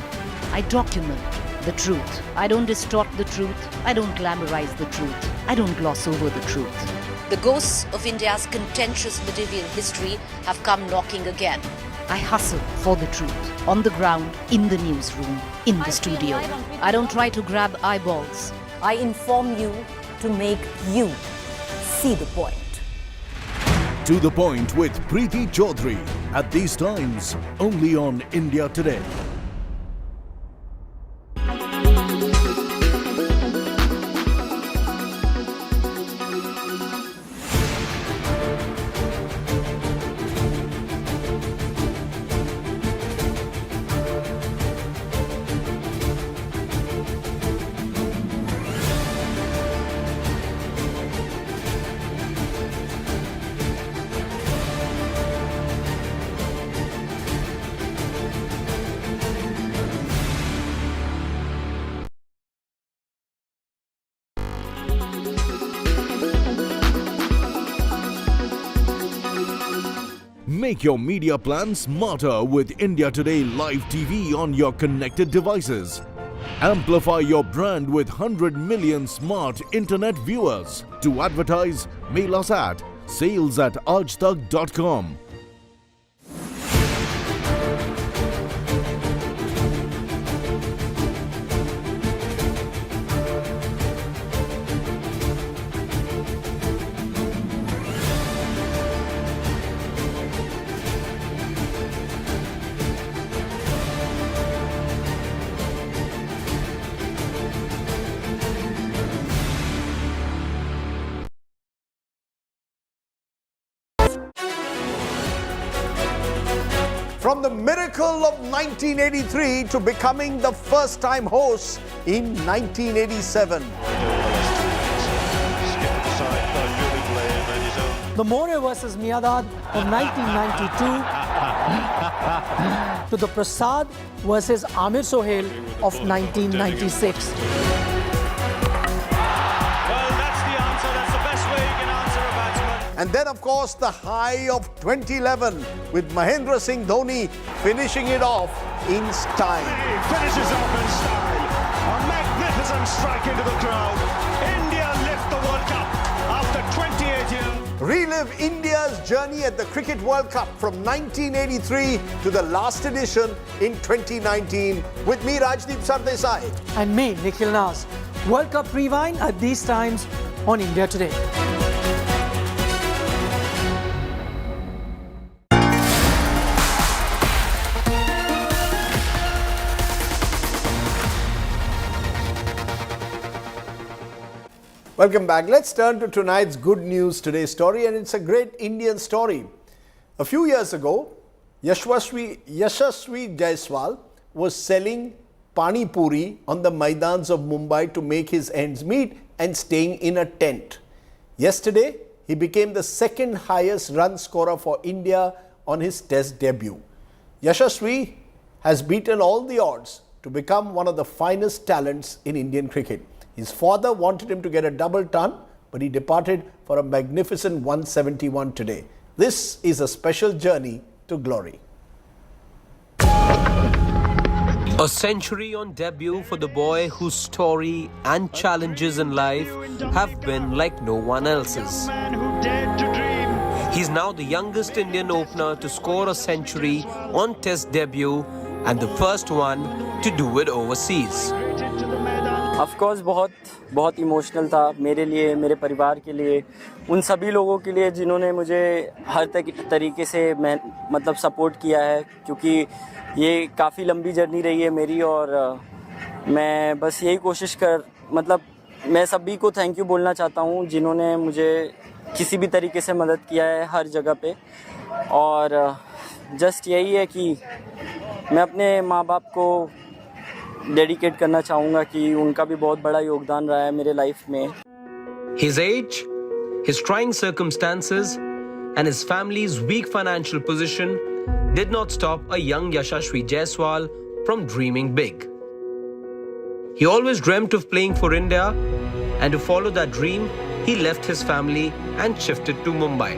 I document the truth. I don't distort the truth. I don't glamorize the truth. I don't gloss over the truth. The ghosts of India's contentious medieval history have come knocking again. I hustle for the truth. On the ground, in the newsroom, in the studio. I don't try to grab eyeballs. I inform you to make you see the point. To the Point with Preeti Chaudhary. At these times, only on India Today. Make your media plan smarter with India Today Live TV on your connected devices. Amplify your brand with 100 million smart internet viewers. To advertise, mail us at sales@aajtak.com. From the miracle of 1983 to becoming the first-time host in 1987. Skip aside by Julie Blair and his own the More versus Miadad of 1992 to the Prasad versus Amir Sohail of 1996. And then, of course, the high of 2011 with Mahendra Singh Dhoni finishing it off in style. He finishes off in style. A magnificent strike into the crowd. India lift the World Cup after 28 years. Relive India's journey at the Cricket World Cup from 1983 to the last edition in 2019 with me, Rajdeep Sardesai. And me, Nikhil Nas. World Cup Rewind at these times on India Today. Welcome back. Let's turn to tonight's Good News Today story, and it's a great Indian story. A few years ago, Yashasvi Jaiswal was selling pani puri on the Maidans of Mumbai to make his ends meet and staying in a tent. Yesterday, he became the second highest run scorer for India on his test debut. Yashasvi has beaten all the odds to become one of the finest talents in Indian cricket. His father wanted him to get a double ton, but he departed for a magnificent 171 today. This is a special journey to glory. A century on debut for the boy whose story and challenges in life have been like no one else's. He's now the youngest Indian opener to score a century on test debut and the first one to do it overseas. Of course बहुत emotional था मेरे लिए, मेरे परिवार के लिए, उन सभी लोगों के लिए जिन्होंने मुझे हर तरीके से मतलब सपोर्ट किया है, क्योंकि ये काफ़ी लंबी जर्नी रही है मेरी और मैं बस यही कोशिश मैं सभी को थैंक यू बोलना चाहता हूँ जिन्होंने मुझे किसी भी तरीके से मदद किया है हर जगह पे। और जस्ट यही है कि मैं अपने माँ बाप को डेडिकेट करना चाहूँगा कि उनका भी बहुत बड़ा योगदान रहा है मेरे लाइफ में। His age, his trying circumstances and his family's weak financial position did not stop a young Yashasvi Jaiswal from dreaming big. He always dreamt of playing for India, and to follow that dream, he left his family and shifted to Mumbai.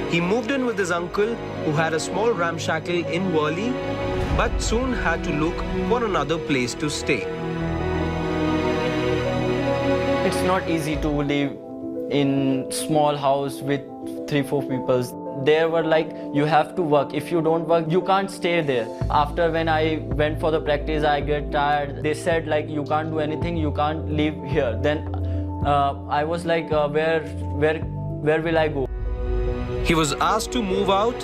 He moved in with his uncle, who had a small ramshackle in Worli, but soon had to look for another place to stay. It's not easy to live in small house with 3-4 people. They were like, you have to work. If you don't work, you can't stay there. After when I went for the practice, I get tired. They said like, you can't do anything, you can't live here. Then I was like, where will I go? He was asked to move out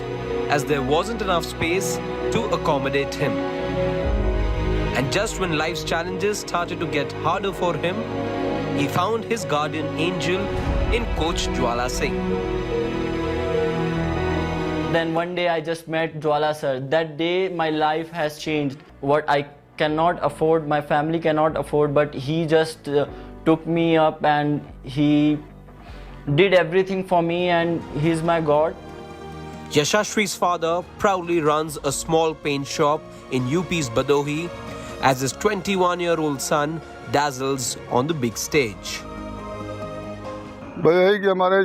as there wasn't enough space to accommodate him. And just when life's challenges started to get harder for him, he found his guardian angel in Coach Jwala Singh. Then one day I just met Jwala sir. That day my life has changed. What I cannot afford, my family cannot afford, but he just took me up and he did everything for me, and he's my God. Yashasvi's father proudly runs a small paint shop in UP's Badohi as his 21-year-old son dazzles on the big stage. बस यही कि हमारे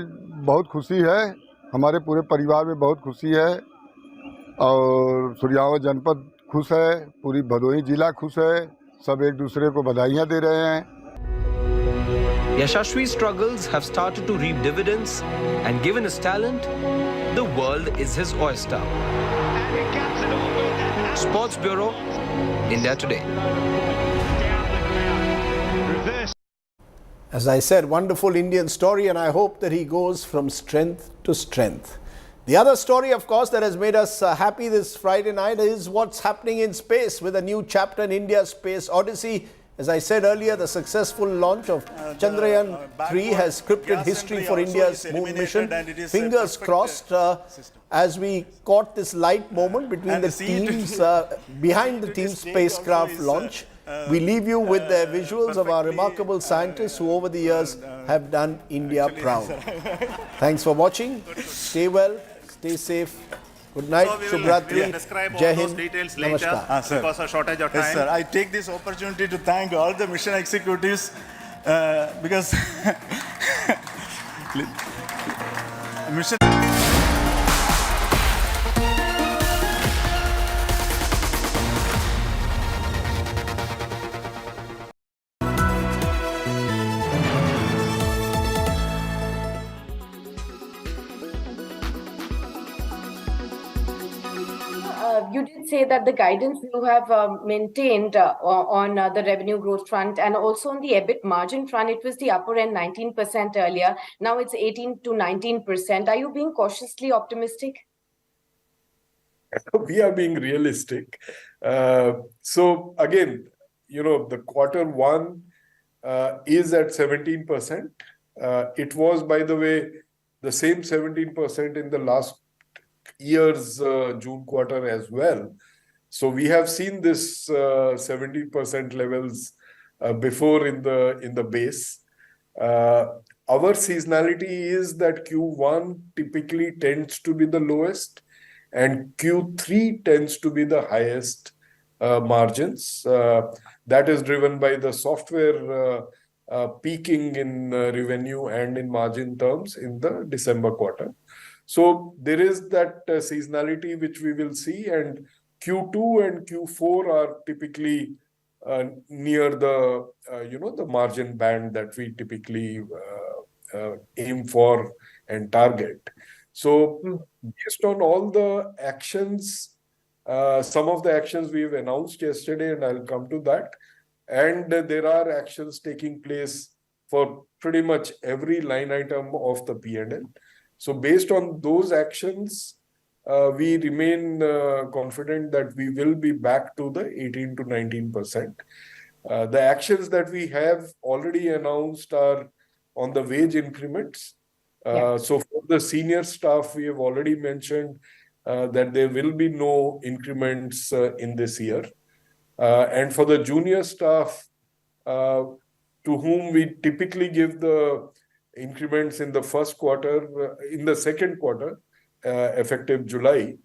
बहुत खुशी है, हमारे पूरे परिवार में बहुत खुशी है और सूर्यावत जनपद खुश है, पूरी भदोही जिला खुश है, सब एक दूसरे को बधाइयाँ दे रहे हैं। Yashasvi's struggles have started to reap dividends, and given his talent, the world is his oyster. Sports Bureau, India Today. As I said, wonderful Indian story, and I hope that he goes from strength to strength. The other story, of course, that has made us happy this Friday night is what's happening in space with a new chapter in India's space odyssey. As I said earlier, the successful launch of Chandrayaan-3 has scripted history for India's moon mission. Fingers crossed as we caught this light moment between the teams, behind the team's spacecraft launch. We leave you with the visuals of our remarkable scientists who over the years have done India proud. Thanks for watching. Stay well, stay safe. Good night, Shubhratri, Jai Hind, Namaskar. Because of shortage of time. Yes, sir. I take this opportunity to thank all the mission executives because mission. You did say that the guidance you have maintained on the revenue growth front and also on the EBIT margin front, it was the upper end 19% earlier. Now it's 18 to 19%. Are you being cautiously optimistic? We are being realistic. So again, the quarter one is at 17%. It was, by the way, the same 17% in the last year's June quarter as well. So we have seen this 70% levels before in the base. Our seasonality is that Q1 typically tends to be the lowest and Q3 tends to be the highest margins. That is driven by the software peaking in revenue and in margin terms in the December quarter. So there is that seasonality which we will see, and Q2 and Q4 are typically near the the margin band that we typically aim for and target. So based on all the actions, some of the actions we've announced yesterday, and I'll come to that, and there are actions taking place for pretty much every line item of the P&L. So based on those actions, we remain confident that we will be back to the 18 to 19%. The actions that we have already announced are on the wage increments. So for the senior staff, we have already mentioned that there will be no increments in this year. And for the junior staff, to whom we typically give the increments in the first quarter, in the second quarter, effective July,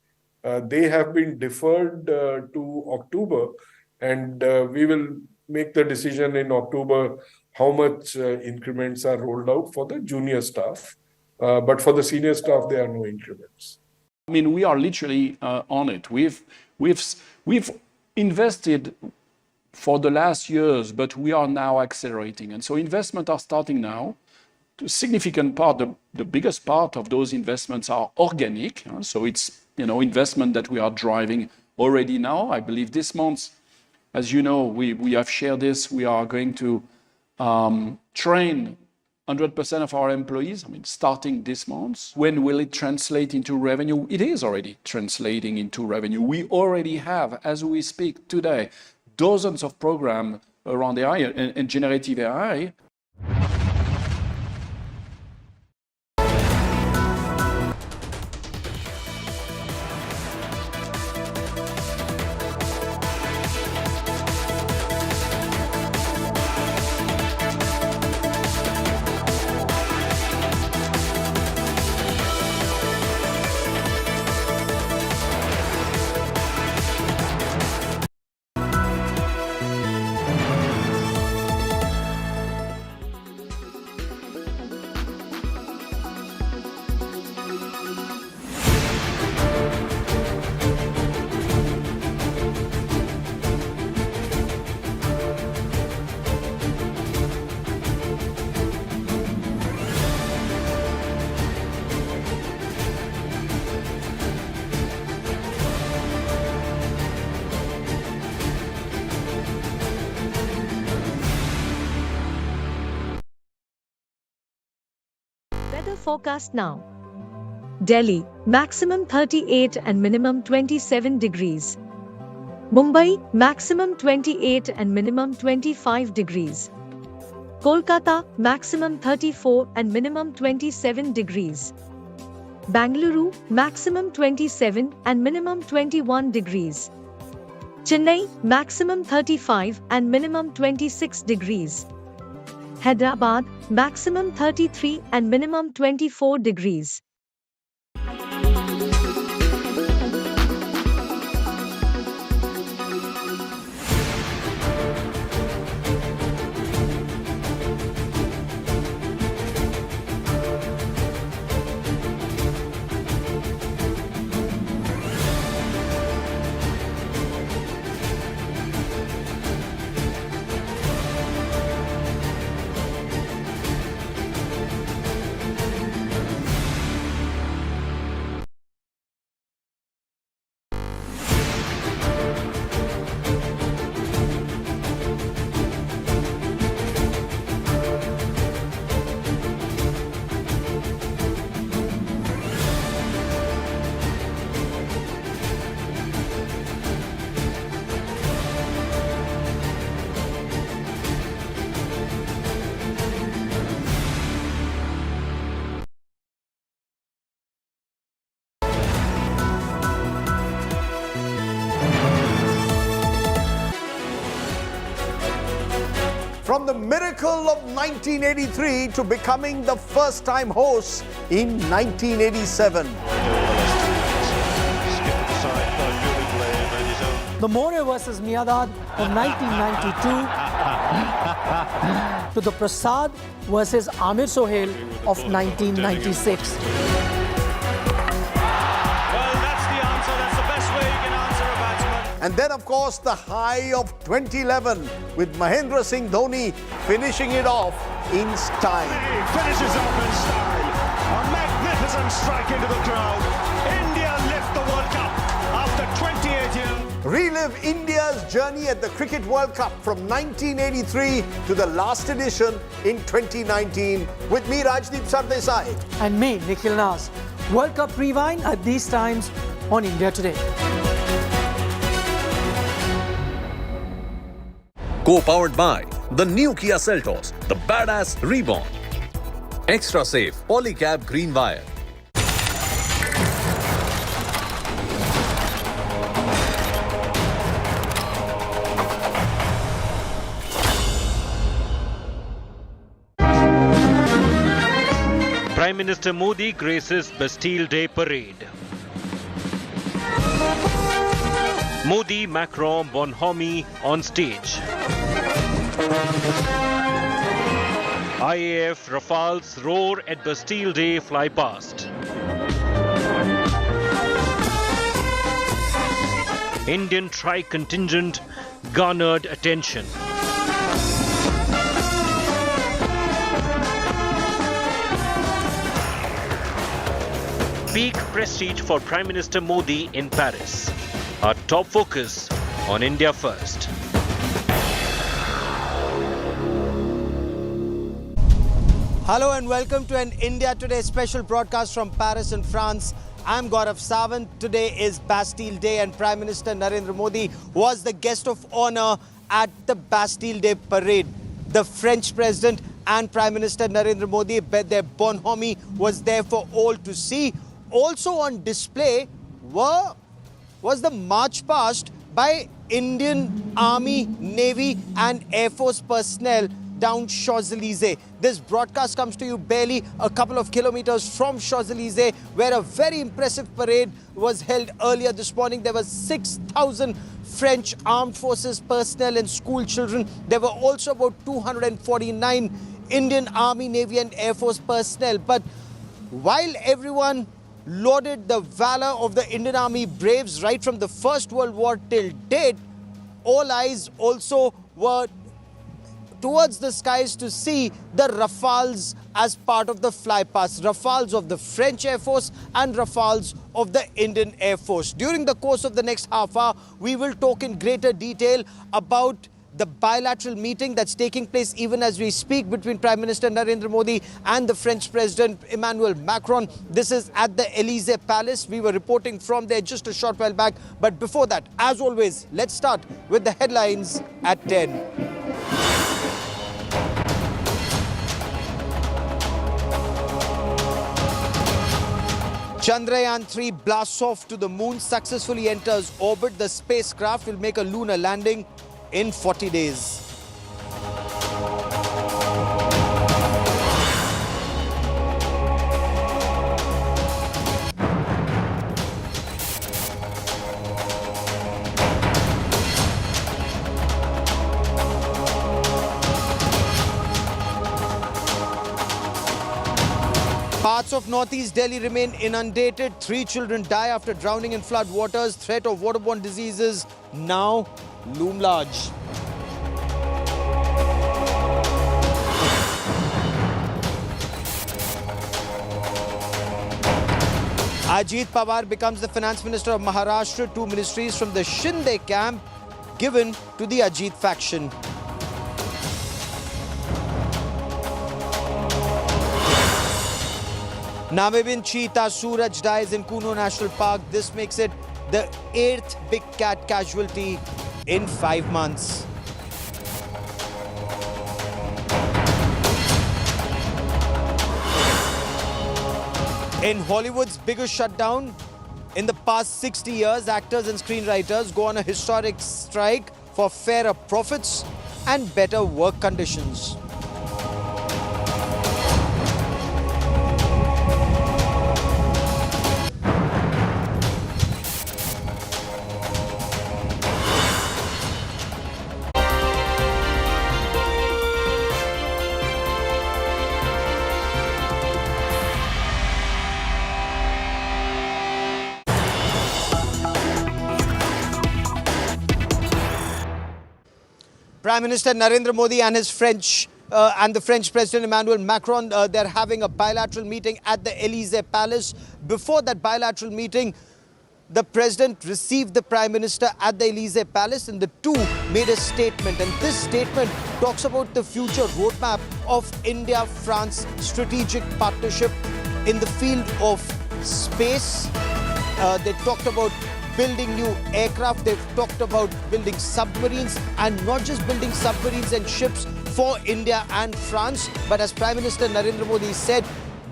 they have been deferred to October, and we will make the decision in October how much increments are rolled out for the junior staff. But for the senior staff, there are no increments. I mean, we are literally on it. We've invested for the last years, but we are now accelerating. And so investments are starting now. A significant part, the biggest part of those investments are organic. So it's, investment that we are driving already now. I believe this month, as you know, we have shared this. We are going to train 100% of our employees, starting this month. When will it translate into revenue? It is already translating into revenue. We already have, as we speak today, dozens of programs around AI and generative AI. Forecast now. Delhi, maximum 38 and minimum 27 degrees. Mumbai, maximum 28 and minimum 25 degrees. Kolkata, maximum 34 and minimum 27 degrees. Bangalore, maximum 27 and minimum 21 degrees. Chennai, maximum 35 and minimum 26 degrees. Hyderabad, maximum 33 and minimum 24 degrees. From the miracle of 1983 to becoming the first-time host in 1987. The More versus Miadad of 1992 to the Prasad versus Amir Sohail of 1996. And then, of course, the high of 2011 with Mahendra Singh Dhoni finishing it off in style. He finishes off in style. A magnificent strike into the crowd. India lift the World Cup after 28 years. Relive India's journey at the Cricket World Cup from 1983 to the last edition in 2019 with me, Rajdeep Sardesai. And me, Nikhil Nas. World Cup Rewind at these times on India Today. Co-powered by the new Kia Seltos, the badass reborn. Extra safe polycab green wire. Prime Minister Modi graces Bastille Day parade. Modi, Macron, Bonhomie on stage. IAF Rafales roar at Bastille Day Flypast. Indian tri-contingent garnered attention. Peak prestige for Prime Minister Modi in Paris. Our top focus on India first. Hello and welcome to an India Today special broadcast from Paris in France. I'm Gaurav Sawant. Today is Bastille Day and Prime Minister Narendra Modi was the guest of honor at the Bastille Day parade. The French President and Prime Minister Narendra Modi, their bonhomie, was there for all to see. Also on display was the march past by Indian Army, Navy and Air Force personnel down Champs-Élysées. This broadcast comes to you barely a couple of kilometers from Champs-Élysées, where a very impressive parade was held earlier this morning. There were 6,000 French armed forces personnel and school children. There were also about 249 Indian Army, Navy and Air Force personnel. But while everyone lauded the valor of the Indian Army braves right from the First World War till date, all eyes also were towards the skies to see the Rafales as part of the Flypast. Rafales of the French Air Force and Rafales of the Indian Air Force. During the course of the next half hour, we will talk in greater detail about the bilateral meeting that's taking place even as we speak between Prime Minister Narendra Modi and the French President Emmanuel Macron. This is at the Élysée Palace. We were reporting from there just a short while back. But before that, as always, let's start with the headlines at 10. Chandrayaan-3 blasts off to the moon, successfully enters orbit. The spacecraft will make a lunar landing in 40 days. Parts of northeast Delhi remain inundated. 3 children die after drowning in flood waters. Threat of waterborne diseases now loom large. Ajit Pawar becomes the finance minister of Maharashtra. 2 ministries from the Shinde camp given to the Ajit faction. Namibin cheetah Suraj dies in Kuno National Park. This makes it the 8th big cat casualty in 5 months. In Hollywood's biggest shutdown in the past 60 years, actors and screenwriters go on a historic strike for fairer profits and better work conditions. Prime Minister Narendra Modi and his the French President Emmanuel Macron, they're having a bilateral meeting at the Elysee Palace. Before that bilateral meeting, the President received the Prime Minister at the Elysee Palace and the two made a statement. And this statement talks about the future roadmap of India-France strategic partnership in the field of space. They talked about building new aircraft, they've talked about building submarines, and not just building submarines and ships for India and France, but as Prime Minister Narendra Modi said,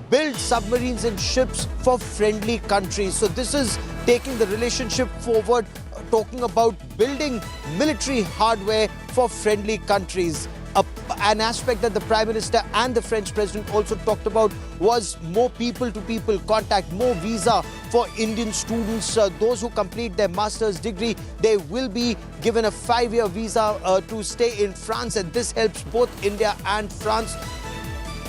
build submarines and ships for friendly countries. So this is taking the relationship forward, talking about building military hardware for friendly countries. An aspect that the Prime Minister and the French President also talked about was more people-to-people contact, more visa for Indian students. Those who complete their master's degree, they will be given a 5-year visa to stay in France, and this helps both India and France.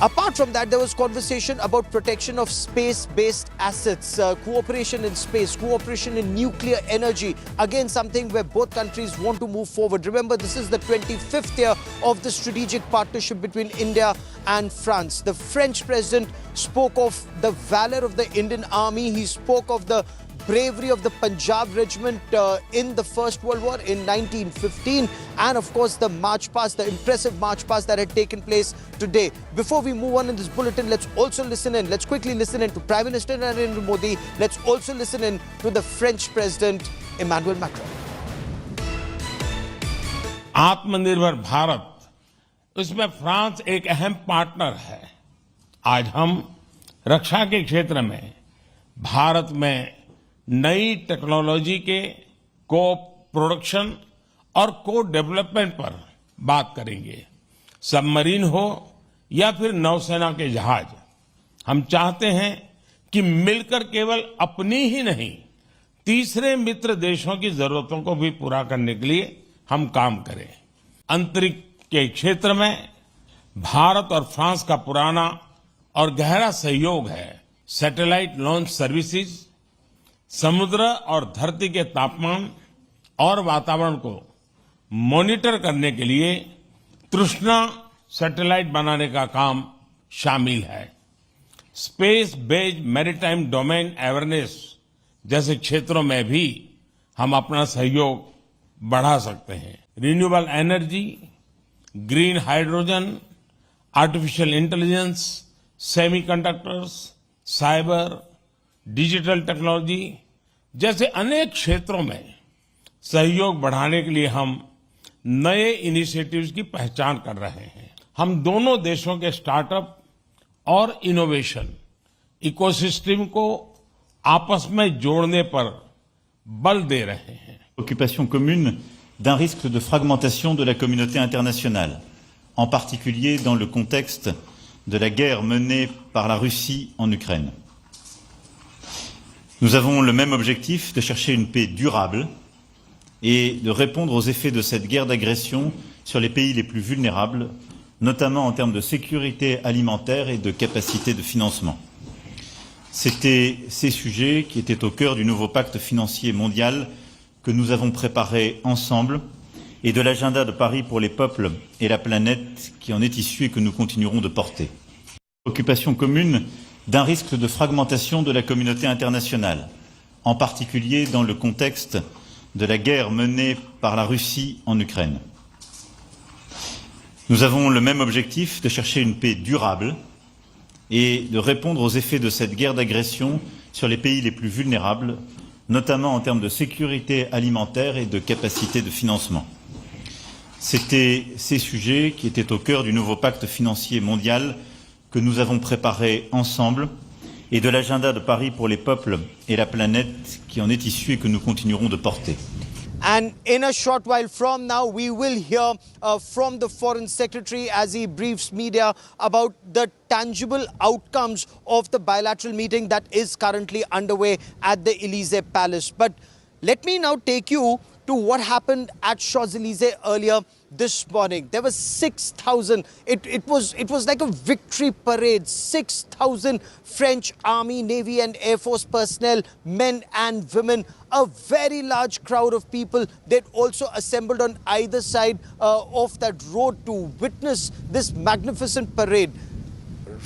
Apart from that, there was conversation about protection of space-based assets, cooperation in space, cooperation in nuclear energy. Again, something where both countries want to move forward. Remember, this is the 25th year of the strategic partnership between India and France. The French president spoke of the valor of the Indian Army. He spoke of the bravery of the Punjab regiment in the First World War in 1915, and of course the march past, the impressive march past that had taken place today. Before we move on in this bulletin, let's quickly listen in to Prime Minister Narendra Modi. Let's also listen in to the French President Emmanuel Macron. आत्मनिर्भर भारत, इसमें France एक अहम partner है. आज हम रक्षा के क्षेत्र में भारत में नई टेक्नोलॉजी के को प्रोडक्शन और को डेवलपमेंट पर बात करेंगे. सबमरीन हो या फिर नौसेना के जहाज, हम चाहते हैं कि मिलकर केवल अपनी ही नहीं, तीसरे मित्र देशों की जरूरतों को भी पूरा करने के लिए हम काम करें. अंतरिक्ष के क्षेत्र में भारत और फ्रांस का पुराना और गहरा सहयोग है. सैटेलाइट लॉन्च सर्विसेज, समुद्र और धरती के तापमान और वातावरण को मॉनिटर करने के लिए तृष्णा सैटेलाइट बनाने का काम शामिल है. Space based maritime domain awareness जैसे क्षेत्रों में भी हम अपना सहयोग बढ़ा सकते हैं. Renewable energy, green hydrogen, artificial intelligence, semiconductors, cyber, digital technology जैसे अनेक क्षेत्रों में सहयोग बढ़ाने के लिए हम नए इनिशिएटिव्स की पहचान कर रहे हैं. हम दोनों देशों के स्टार्टअप और इनोवेशन इकोसिस्टम को आपस में जोड़ने पर बल दे रहे हैं। Occupation commune d'un risque de fragmentation de la communauté internationale, en particulier dans le contexte de la guerre menée par la Russie en Ukraine. Nous avons le même objectif de chercher une paix durable et de répondre aux effets de cette guerre d'agression sur les pays les plus vulnérables, notamment en termes de sécurité alimentaire et de capacité de financement. C'était ces sujets qui étaient au cœur du nouveau pacte financier mondial que nous avons préparé ensemble et de l'agenda de Paris pour les peuples et la planète qui en est issu et que nous continuerons de porter. Occupation commune d'un risque de fragmentation de la communauté internationale, en particulier dans le contexte de la guerre menée par la Russie en Ukraine. Nous avons le même objectif de chercher une paix durable et de répondre aux effets de cette guerre d'agression sur les pays les plus vulnérables, notamment en termes de sécurité alimentaire et de capacité de financement. C'était ces sujets qui étaient au cœur du nouveau pacte financier mondial que nous avons préparé ensemble et de l'agenda de Paris pour les peuples et la planète qui en est issu et que nous continuerons de porter. And in a short while from now, we will hear from the Foreign Secretary as he briefs media about the tangible outcomes of the bilateral meeting that is currently underway at the Élysée Palace. But let me now take you to what happened at Champs-Élysées earlier this morning. There were 6,000. It was like a victory parade. 6,000 French Army, Navy and Air Force personnel, men and women. A very large crowd of people. They'd also assembled on either side of that road to witness this magnificent parade.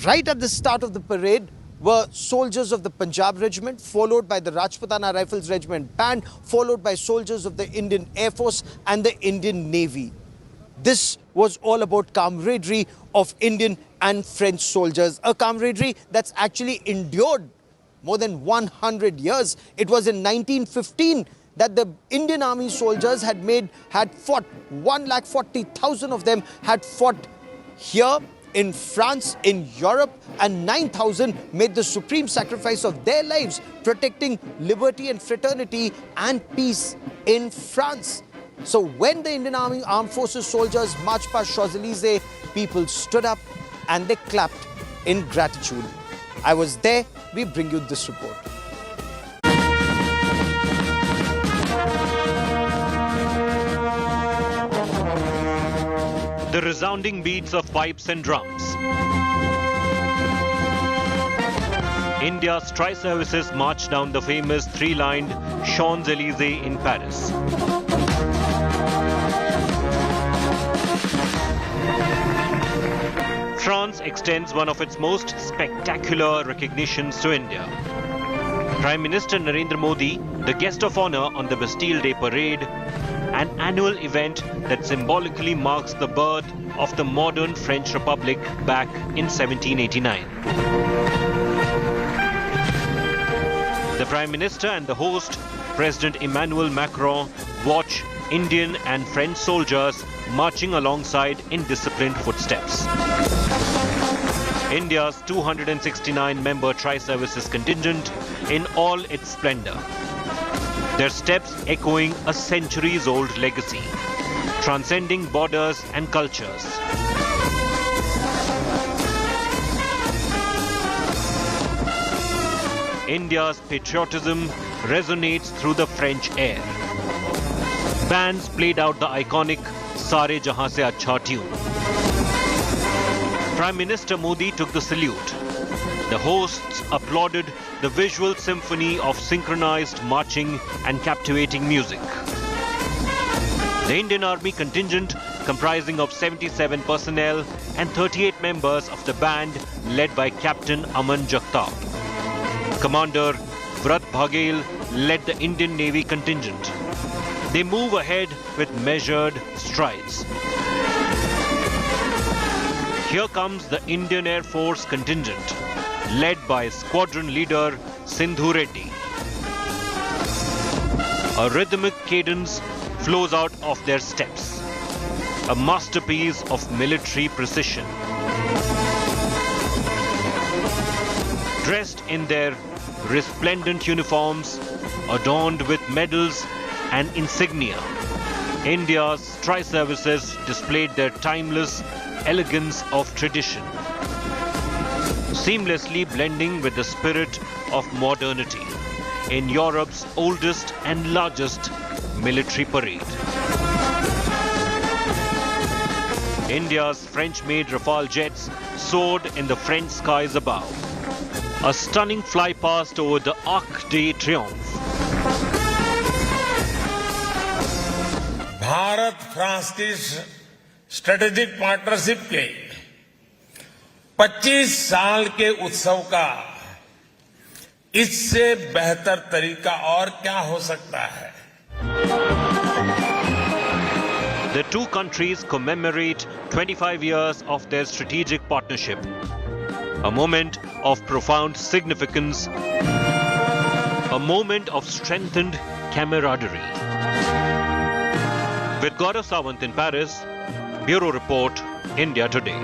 Right at the start of the parade were soldiers of the Punjab Regiment, followed by the Rajputana Rifles Regiment Band, followed by soldiers of the Indian Air Force and the Indian Navy. This was all about camaraderie of Indian and French soldiers, a camaraderie that's actually endured more than 100 years. It was in 1915 that the Indian Army soldiers had fought, 140,000 of them had fought here in France, in Europe, and 9,000 made the supreme sacrifice of their lives protecting liberty and fraternity and peace in France. So when the Indian Army Armed Forces soldiers marched past Champs-Élysées, people stood up and they clapped in gratitude. I was there. We bring you this report. The resounding beats of pipes and drums. India's tri-services marched down the famous three-lined Champs-Élysées in Paris. France extends one of its most spectacular recognitions to India. Prime Minister Narendra Modi, the guest of honor on the Bastille Day parade, an annual event that symbolically marks the birth of the modern French Republic back in 1789. The Prime Minister and the host, President Emmanuel Macron, watch Indian and French soldiers marching alongside in disciplined footsteps. India's 269-member tri-services contingent in all its splendor. Their steps echoing a centuries-old legacy, transcending borders and cultures. India's patriotism resonates through the French air. Bands played out the iconic Sare Jahan Se Achha tune. Prime Minister Modi took the salute. The hosts applauded the visual symphony of synchronized marching and captivating music. The Indian Army contingent, comprising of 77 personnel and 38 members of the band led by Captain Aman Jagtap. Commander Vrat Bhagel led the Indian Navy contingent. They move ahead with measured strides. Here comes the Indian Air Force contingent, led by squadron leader Sindhu Reddy. A rhythmic cadence flows out of their steps, a masterpiece of military precision. Dressed in their resplendent uniforms adorned with medals and insignia. India's tri-services displayed their timeless elegance of tradition, seamlessly blending with the spirit of modernity in Europe's oldest and largest military parade. India's French-made Rafale jets soared in the French skies above. A stunning flypast over the Arc de Triomphe. Bharat France की strategic partnership के 25 साल के उत्सव का इससे बेहतर तरीका और क्या हो सकता है? The two countries commemorate 25 years of their strategic partnership. A moment of profound significance, a moment of strengthened camaraderie. With Gaurav Sawant in Paris, Bureau Report, India Today.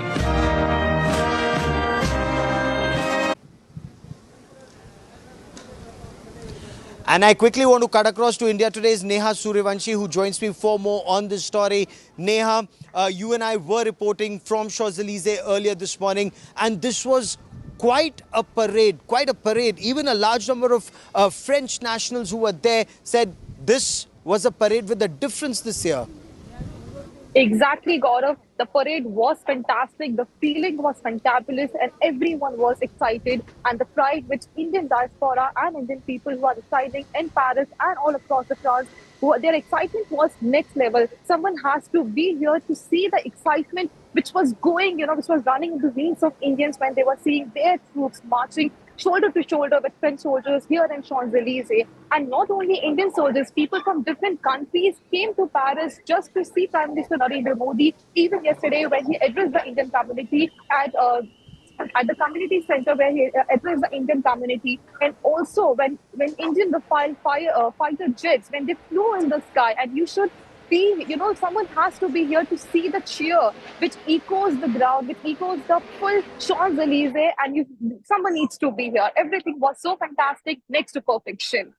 And I quickly want to cut across to India Today's Neha Suryavanshi, who joins me for more on this story. Neha, you and I were reporting from Champs-Elysees earlier this morning, and this was quite a parade. Even a large number of French nationals who were there said this was a parade with a difference this year. Exactly, Gaurav. The parade was fantastic. The feeling was fantabulous, and everyone was excited. And the pride which Indian diaspora and Indian people who are residing in Paris and all across the France, their excitement was next level. Someone has to be here to see the excitement which was going, which was running in the veins of Indians when they were seeing their troops marching shoulder to shoulder with French soldiers here in Champs-Elysees. And not only Indian soldiers, people from different countries came to Paris just to see Prime Minister Narendra Modi. Even yesterday when he addressed the Indian community at the community center where he addressed the Indian community, and also when Indian Rafale fighter jets, when they flew in the sky, and you should be, someone has to be here to see the cheer which echoes the ground, which echoes the full Champs-Elysees, and someone needs to be here. Everything was so fantastic, next to perfection.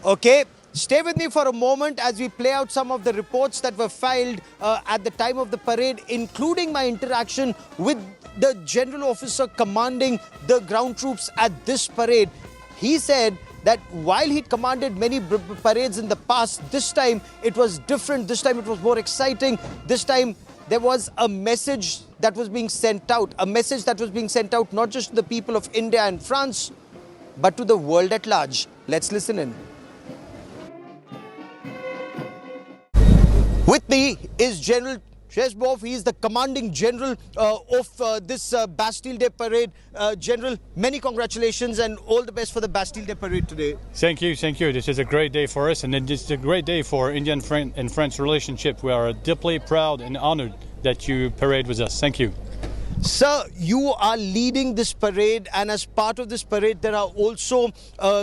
Okay, stay with me for a moment as we play out some of the reports that were filed at the time of the parade, including my interaction with the general officer commanding the ground troops at this parade. He said that while he'd commanded many parades in the past, this time it was different. This time it was more exciting. This time there was a message that was being sent out. A message that was being sent out not just to the people of India and France, but to the world at large. Let's listen in. With me is General Jaiswal. He is the commanding general of this Bastille Day parade. General, many congratulations and all the best for the Bastille Day parade today. Thank you, thank you. This is a great day for us, and it's a great day for Indian and French relationship. We are deeply proud and honored that you parade with us. Thank you. Sir, you are leading this parade, and as part of this parade there are also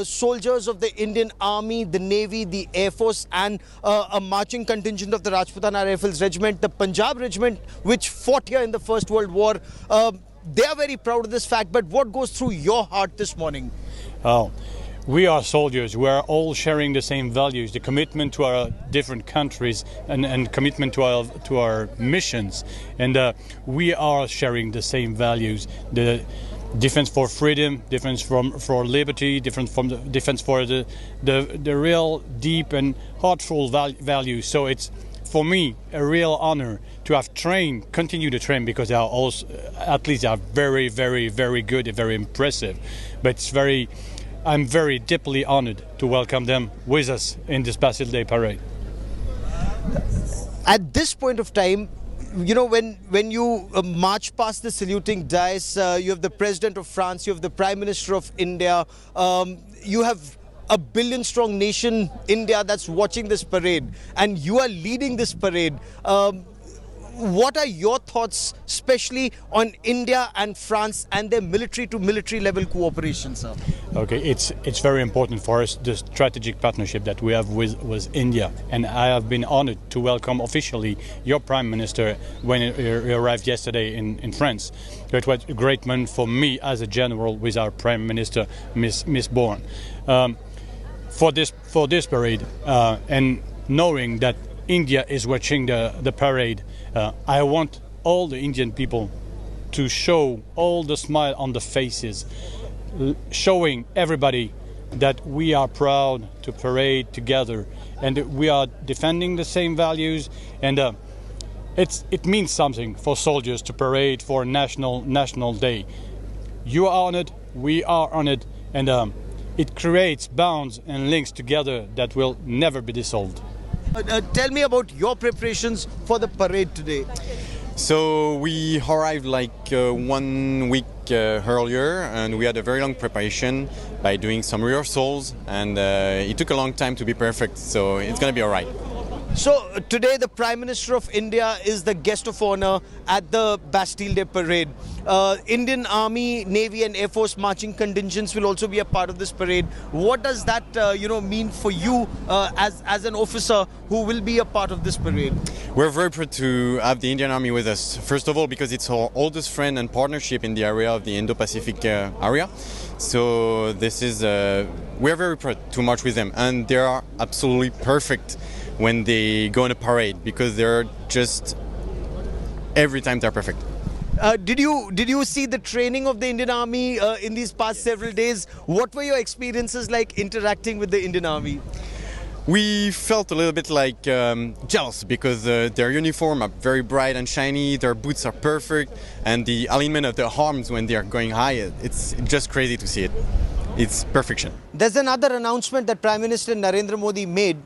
soldiers of the Indian Army, the Navy, the Air Force, and a marching contingent of the Rajputana Rifles Regiment, the Punjab Regiment, which fought here in the First World War. They are very proud of this fact, but what goes through your heart this morning? Oh, we are soldiers. We are all sharing the same values, the commitment to our different countries and commitment to our missions. And we are sharing the same values. The defense for freedom, defense for liberty, defense for the real deep and heartful values. So it's, for me, a real honor to have continue to train, because they are also, athletes are very, very, very good and very impressive. But I'm very deeply honored to welcome them with us in this Bastille Day parade. At this point of time, when you march past the saluting dais, you have the President of France, you have the Prime Minister of India, you have a billion-strong nation, India, that's watching this parade, and you are leading this parade. what are your thoughts, especially on India and France and their military-to-military level cooperation, sir? Okay, it's very important for us, the strategic partnership that we have with India. And I have been honored to welcome officially your Prime Minister when he arrived yesterday in France. It was a great moment for me as a general with our Prime Minister, Miss Bourne. For this parade, and knowing that India is watching the parade, I want all the Indian people to show all the smile on the faces, showing everybody that we are proud to parade together and we are defending the same values. And it means something for soldiers to parade for a national day. You are on it, we are on it, and it creates bonds and links together that will never be dissolved. Tell me about your preparations for the parade today. So we arrived like 1 week earlier, and we had a very long preparation by doing some rehearsals, and it took a long time to be perfect, so it's going to be all right. So today the Prime Minister of India is the guest of honor at the Bastille Day parade. Indian Army, Navy and Air Force marching contingents will also be a part of this parade. What does that mean for you as an officer who will be a part of this parade? We're very proud to have the Indian Army with us. First of all, because it's our oldest friend and partnership in the area of the Indo-Pacific area. So this is, we're very proud to march with them, and they are absolutely perfect when they go on a parade, because they're just, every time they're perfect. Did you see the training of the Indian Army in these past several days? What were your experiences like interacting with the Indian Army? We felt a little bit like jealous, because their uniform are very bright and shiny, their boots are perfect, and the alignment of their arms when they are going high, it's just crazy to see it. It's perfection. There's another announcement that Prime Minister Narendra Modi made,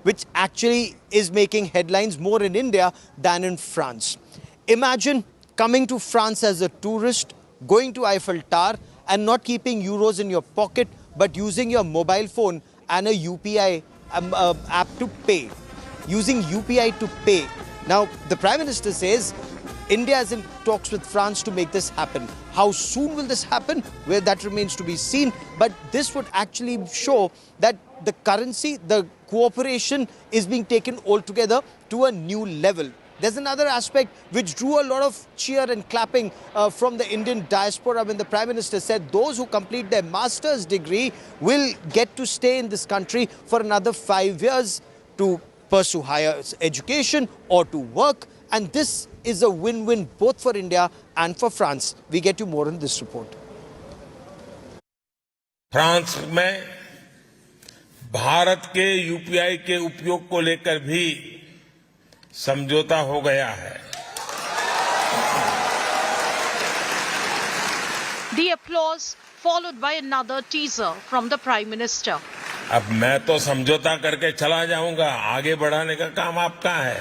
which actually is making headlines more in India than in France. Imagine coming to France as a tourist, going to Eiffel Tower and not keeping euros in your pocket, but using your mobile phone and a UPI app to pay. Using UPI to pay. Now, the Prime Minister says India is in talks with France to make this happen. How soon will this happen? Well, that remains to be seen. But this would actually show that the currency, the cooperation is being taken altogether to a new level. There's another aspect which drew a lot of cheer and clapping from the Indian diaspora when the Prime Minister said those who complete their master's degree will get to stay in this country for another 5 years to pursue higher education or to work. And this is a win-win both for India and for France. We get you more in this report. France में भारत के UPI के उपयोग को लेकर भी समझौता हो गया है. The applause followed by another teaser from the Prime Minister. अब मैं तो समझौता करके चला जाऊंगा, आगे बढ़ाने का काम आपका है.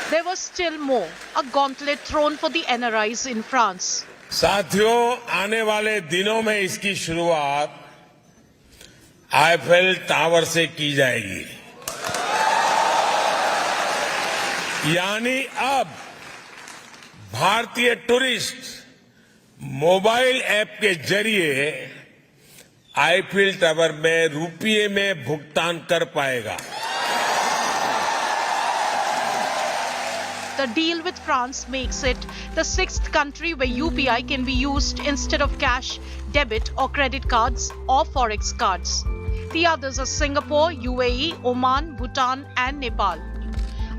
There was still more, a gauntlet thrown for the NRIs in France. साथियों, आने वाले दिनों में इसकी शुरुआत आईफेल टावर से की जाएगी. यानी अब भारतीय टूरिस्ट मोबाइल ऐप के जरिए आईफेल टावर में रुपये में भुगतान कर पाएगा. The deal with France makes it the sixth country where UPI can be used instead of cash, debit or credit cards or forex cards. The others are Singapore, UAE, Oman, Bhutan and Nepal.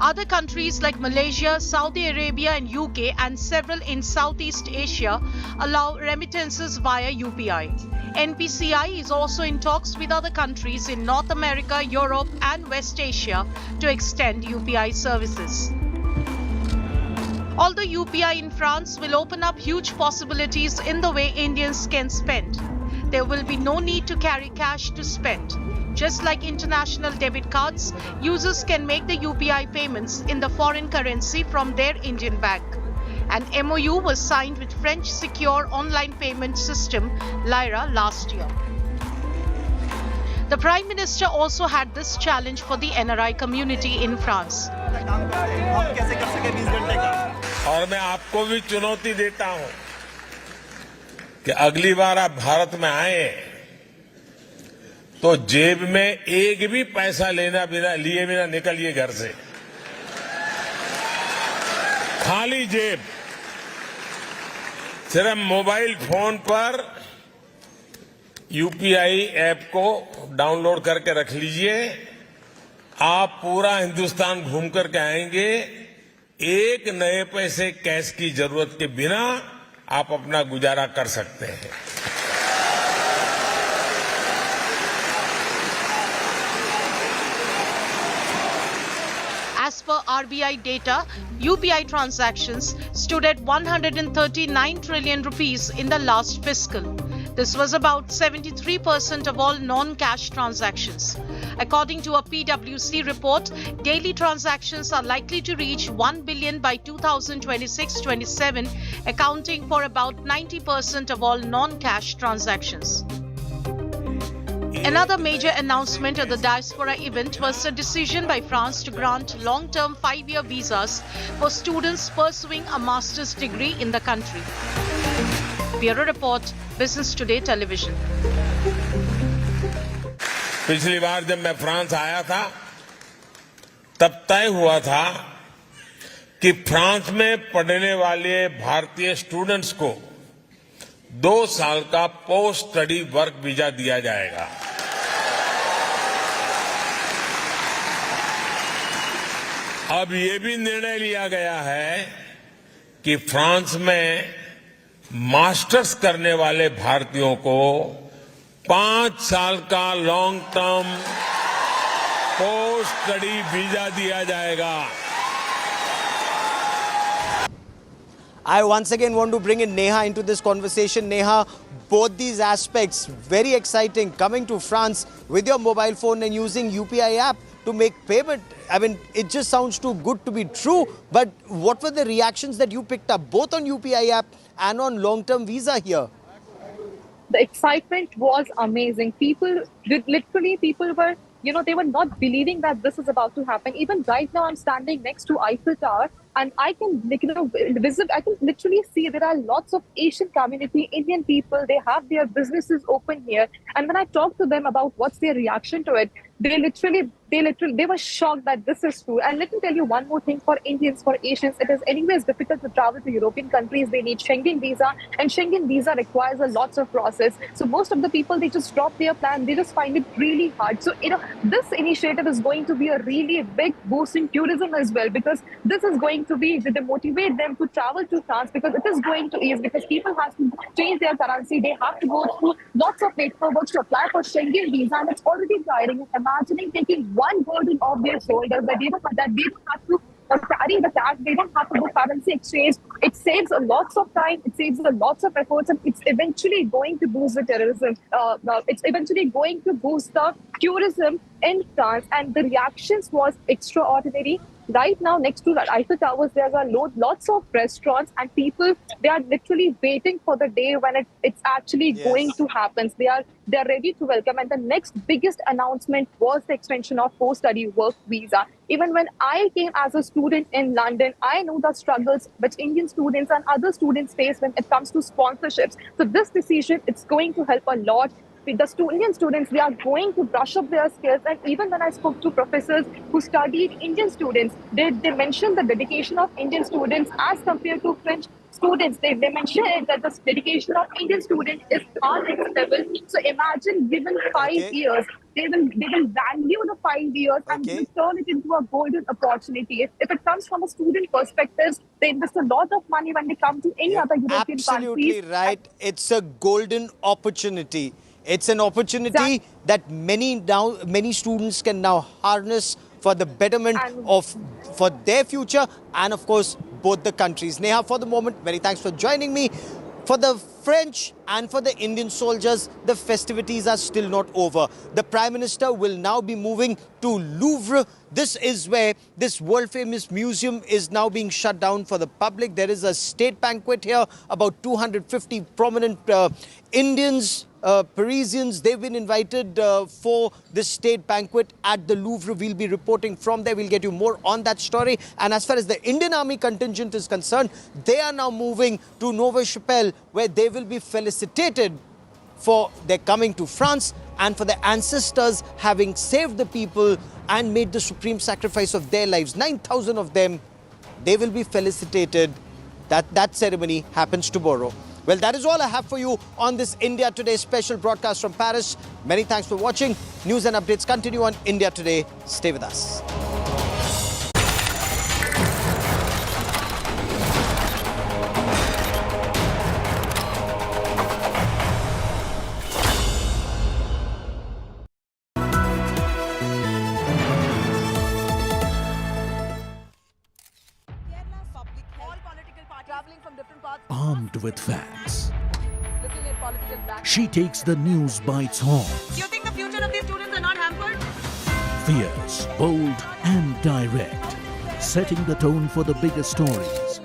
Other countries like Malaysia, Saudi Arabia and UK and several in Southeast Asia allow remittances via UPI. NPCI is also in talks with other countries in North America, Europe and West Asia to extend UPI services. Although UPI in France will open up huge possibilities in the way Indians can spend, there will be no need to carry cash to spend. Just like international debit cards, users can make the UPI payments in the foreign currency from their Indian bank. An MOU was signed with French secure online payment system Lyra last year. The Prime Minister also had this challenge for the NRI community in France. और मैं आपको भी चुनौती देता हूं कि अगली बार आप भारत में आए तो जेब में एक भी पैसा लिए बिना निकलिए घर से। खाली जेब, सिर्फ मोबाइल फोन पर यूपीआई ऐप को डाउनलोड करके रख लीजिए। आप पूरा हिंदुस्तान घूम करके आएंगे, एक नए पैसे कैश की जरूरत के बिना आप अपना गुजारा कर सकते हैं। As per RBI data, UPI transactions stood at 139 trillion rupees in the last fiscal. This was about 73% of all non-cash transactions. According to a PwC report, daily transactions are likely to reach 1 billion by 2026-27, accounting for about 90% of all non-cash transactions. Another major announcement at the diaspora event was a decision by France to grant long-term 5-year visas for students pursuing a master's degree in the country. Bureau Report, Business Today Television. पिछली बार जब मैं France आया था तब तय हुआ था कि फ्रांस में पढ़ने वाले भारतीय स्टूडेंट्स को 2 साल का पोस्ट स्टडी वर्क वीजा दिया जाएगा। अब ये भी निर्णय लिया गया है कि फ्रांस में मास्टर्स करने वाले भारतीयों को 5 साल का long term post study visa दिया जाएगा। I once again want to bring in Neha into this conversation. Neha, both these aspects, very exciting, coming to France with your mobile phone and using UPI app to make payment. I mean, it just sounds too good to be true. But what were the reactions that you picked up, both on UPI app and on long-term visa here? The excitement was amazing. People were, they were not believing that this is about to happen. Even right now, I'm standing next to Eiffel Tower, and I can, I can literally see there are lots of Asian community, Indian people. They have their businesses open here, and when I talk to them about what's their reaction to it, they were shocked that this is true. And let me tell you one more thing: for Indians, for Asians, it is anyways difficult to travel to European countries. They need Schengen visa, and Schengen visa requires a lots of process. So most of the people, they just drop their plan. They just find it really hard. So this initiative is going to be a really big boost in tourism as well, because this is going to be to motivate them to travel to France, because it is going to ease, because people have to change their currency. They have to go through lots of paperwork to apply for Schengen visa, and it's already tiring. Imagining taking one burden off their shoulders, that they don't have to carry the cash, they don't have to do currency exchange. It saves a lots of time, it saves a lots of efforts, and it's eventually going to boost the tourism. It's eventually going to boost the tourism in France, and the reactions was extraordinary. Right now, next to the Eiffel Towers, there are lots of restaurants, and people, they are literally waiting for the day when it's actually going to happen. They're ready to welcome. And the next biggest announcement was the extension of post-study work visa. Even when I came as a student in London, I know the struggles which Indian students and other students face when it comes to sponsorships. So this decision, it's going to help a lot. The Indian students, they are going to brush up their skills. And even when I spoke to professors who studied Indian students, they mentioned the dedication of Indian students as compared to French students. They mentioned that the dedication of Indian students is on next level. So imagine, given 5 years, they will value the 5 years and they will turn it into a golden opportunity. If it comes from a student perspective, they invest a lot of money when they come to any other European countries. Absolutely right. It's a golden opportunity. It's an opportunity that many students can now harness for the betterment for their future and, of course, both the countries. Neha, for the moment, many thanks for joining me. For the French and for the Indian soldiers, the festivities are still not over. The Prime Minister will now be moving to Louvre. This is where this world-famous museum is now being shut down for the public. There is a state banquet here. About 250 prominent Indians, Parisians, they've been invited for this state banquet at the Louvre. We'll be reporting from there. We'll get you more on that story. And as far as the Indian Army contingent is concerned, they are now moving to Neuve-Chapelle, where they will be felicitated for their coming to France and for their ancestors having saved the people and made the supreme sacrifice of their lives. 9,000 of them, they will be felicitated. That ceremony happens tomorrow. Well, that is all I have for you on this India Today special broadcast from Paris. Many thanks for watching. News and updates continue on India Today. Stay with us. Armed with facts, she takes the news by its horns. You think the future of these students are not hampered? Fierce, bold and direct, setting the tone for the biggest stories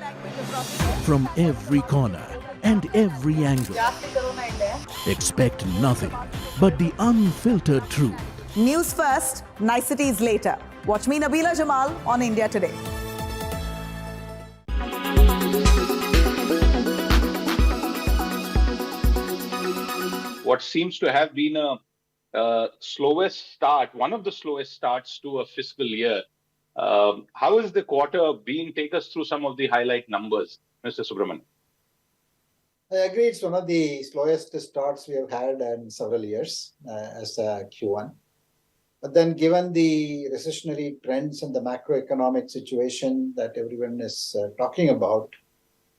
from every corner and every angle. Expect nothing but the unfiltered truth. News first, niceties later. Watch me, Nabila Jamal, on India Today. What seems to have been a slowest start, one of the slowest starts to a fiscal year. How is the quarter been? Take us through some of the highlight numbers, Mr. Subramanian. I agree, it's one of the slowest starts we have had in several years as Q1. But then given the recessionary trends and the macroeconomic situation that everyone is talking about,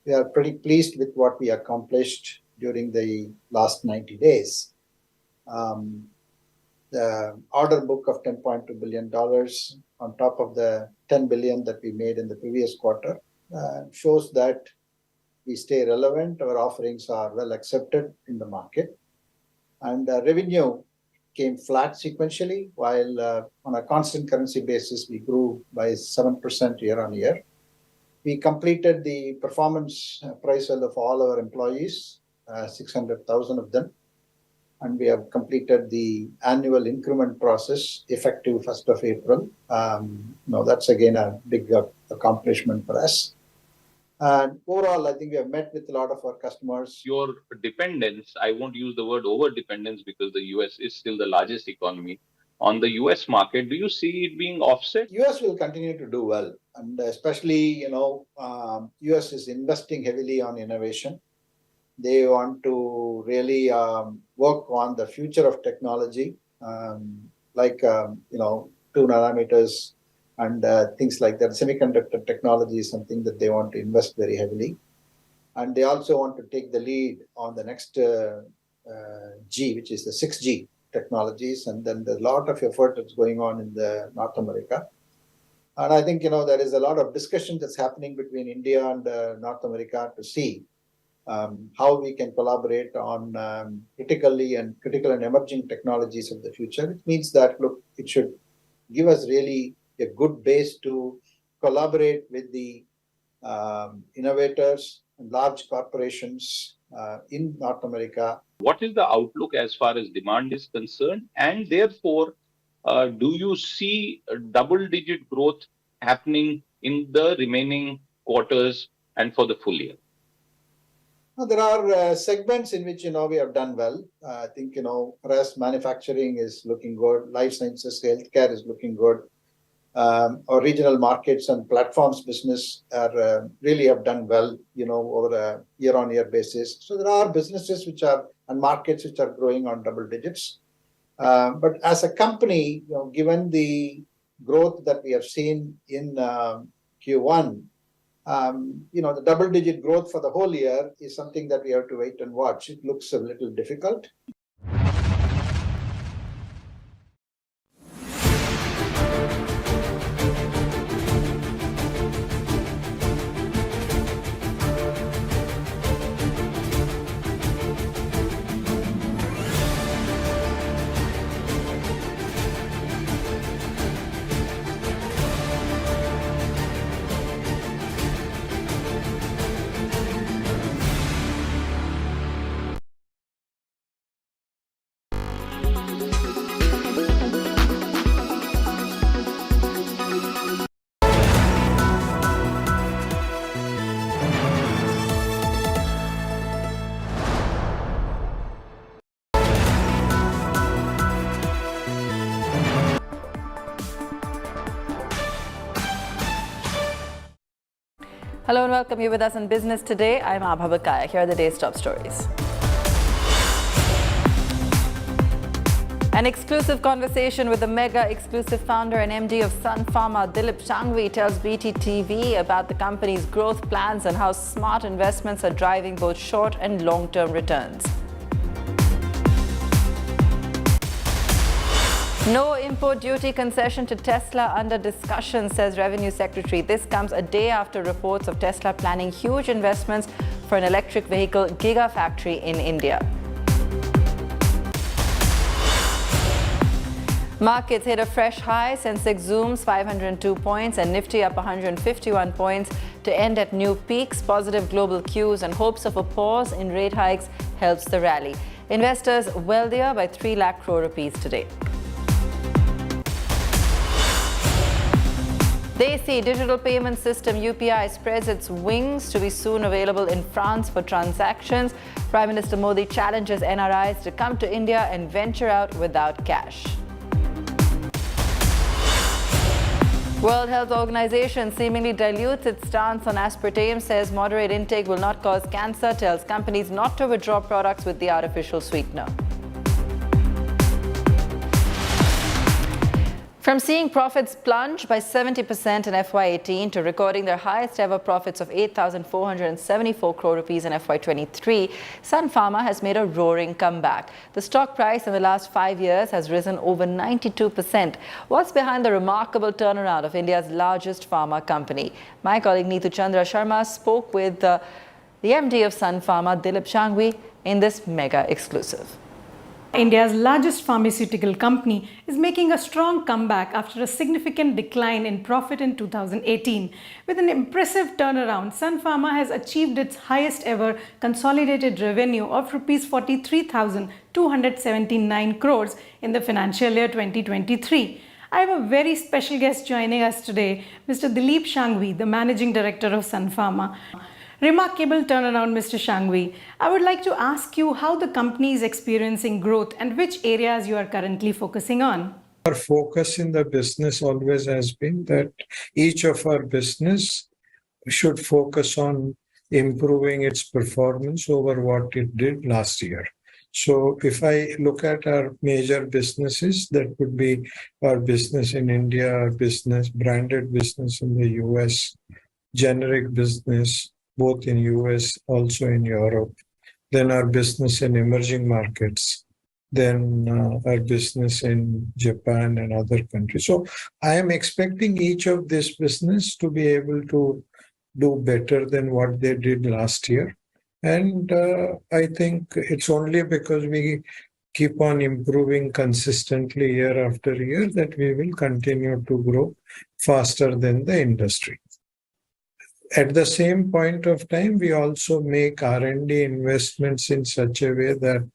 we are pretty pleased with what we accomplished during the last 90 days. The order book of $10.2 billion on top of the $10 billion that we made in the previous quarter shows that we stay relevant. Our offerings are well accepted in the market. And revenue came flat sequentially, while on a constant currency basis, we grew by 7% year on year. We completed the performance appraisal of all our employees, 600,000 of them, and we have completed the annual increment process effective 1st of April. That's again a big accomplishment for us. And overall, I think we have met with a lot of our customers. Your dependence, I won't use the word over-dependence because the US is still the largest economy. On the US market, do you see it being offset? US will continue to do well. And especially, US is investing heavily on innovation. They want to really work on the future of technology, like 2 nanometers and things like that. Semiconductor technology is something that they want to invest very heavily. And they also want to take the lead on the next G, which is the 6G technologies. And then there's a lot of effort that's going on in the North America. And I think, there is a lot of discussion that's happening between India and North America to see how we can collaborate on critical and emerging technologies of the future. It means that, look, it should give us really a good base to collaborate with the innovators and large corporations in North America. What is the outlook as far as demand is concerned? And therefore, do you see a double-digit growth happening in the remaining quarters and for the full year? There are segments in which, we have done well. I think, for us, manufacturing is looking good. Life sciences, healthcare is looking good. Our regional markets and platforms business really have done well, over a year-on-year basis. So there are businesses and markets which are growing on double digits. But as a company, given the growth that we have seen in Q1, the double-digit growth for the whole year is something that we have to wait and watch. It looks a little difficult. Hello and welcome. You're with us on Business Today. I'm Abha Bakaya. Here are the day's top stories. An exclusive conversation with the mega exclusive founder and MD of Sun Pharma, Dilip Shanghvi, tells BTTV about the company's growth plans and how smart investments are driving both short and long-term returns. No import duty concession to Tesla under discussion, says Revenue Secretary. This comes a day after reports of Tesla planning huge investments for an electric vehicle gigafactory in India. Markets hit a fresh high. Sensex zooms 502 points and Nifty up 151 points to end at new peaks. Positive global cues and hopes of a pause in rate hikes helps the rally. Investors wealthier by 3 lakh crore rupees today. They see digital payment system UPI spreads its wings to be soon available in France for transactions. Prime Minister Modi challenges NRIs to come to India and venture out without cash. World Health Organization seemingly dilutes its stance on aspartame, says moderate intake will not cause cancer, tells companies not to withdraw products with the artificial sweetener. From seeing profits plunge by 70% in FY18 to recording their highest ever profits of 8,474 crore rupees in FY23, Sun Pharma has made a roaring comeback. The stock price in the last 5 years has risen over 92%. What's behind the remarkable turnaround of India's largest pharma company? My colleague Neetu Chandra Sharma spoke with the MD of Sun Pharma, Dilip Shanghvi, in this mega exclusive. India's largest pharmaceutical company is making a strong comeback after a significant decline in profit in 2018. With an impressive turnaround, Sun Pharma has achieved its highest ever consolidated revenue of Rs 43,279 crores in the financial year 2023. I have a very special guest joining us today, Mr. Dilip Shanghvi, the Managing Director of Sun Pharma. Remarkable turnaround, Mr. Shanghvi. I would like to ask you how the company is experiencing growth and which areas you are currently focusing on. Our focus in the business always has been that each of our business should focus on improving its performance over what it did last year. So if I look at our major businesses, that would be our business in India, our business, branded business in the US, generic business, both in US, also in Europe, then our business in emerging markets, then our business in Japan and other countries. So I am expecting each of this business to be able to do better than what they did last year. And I think it's only because we keep on improving consistently year after year that we will continue to grow faster than the industry. At the same point of time, we also make R&D investments in such a way that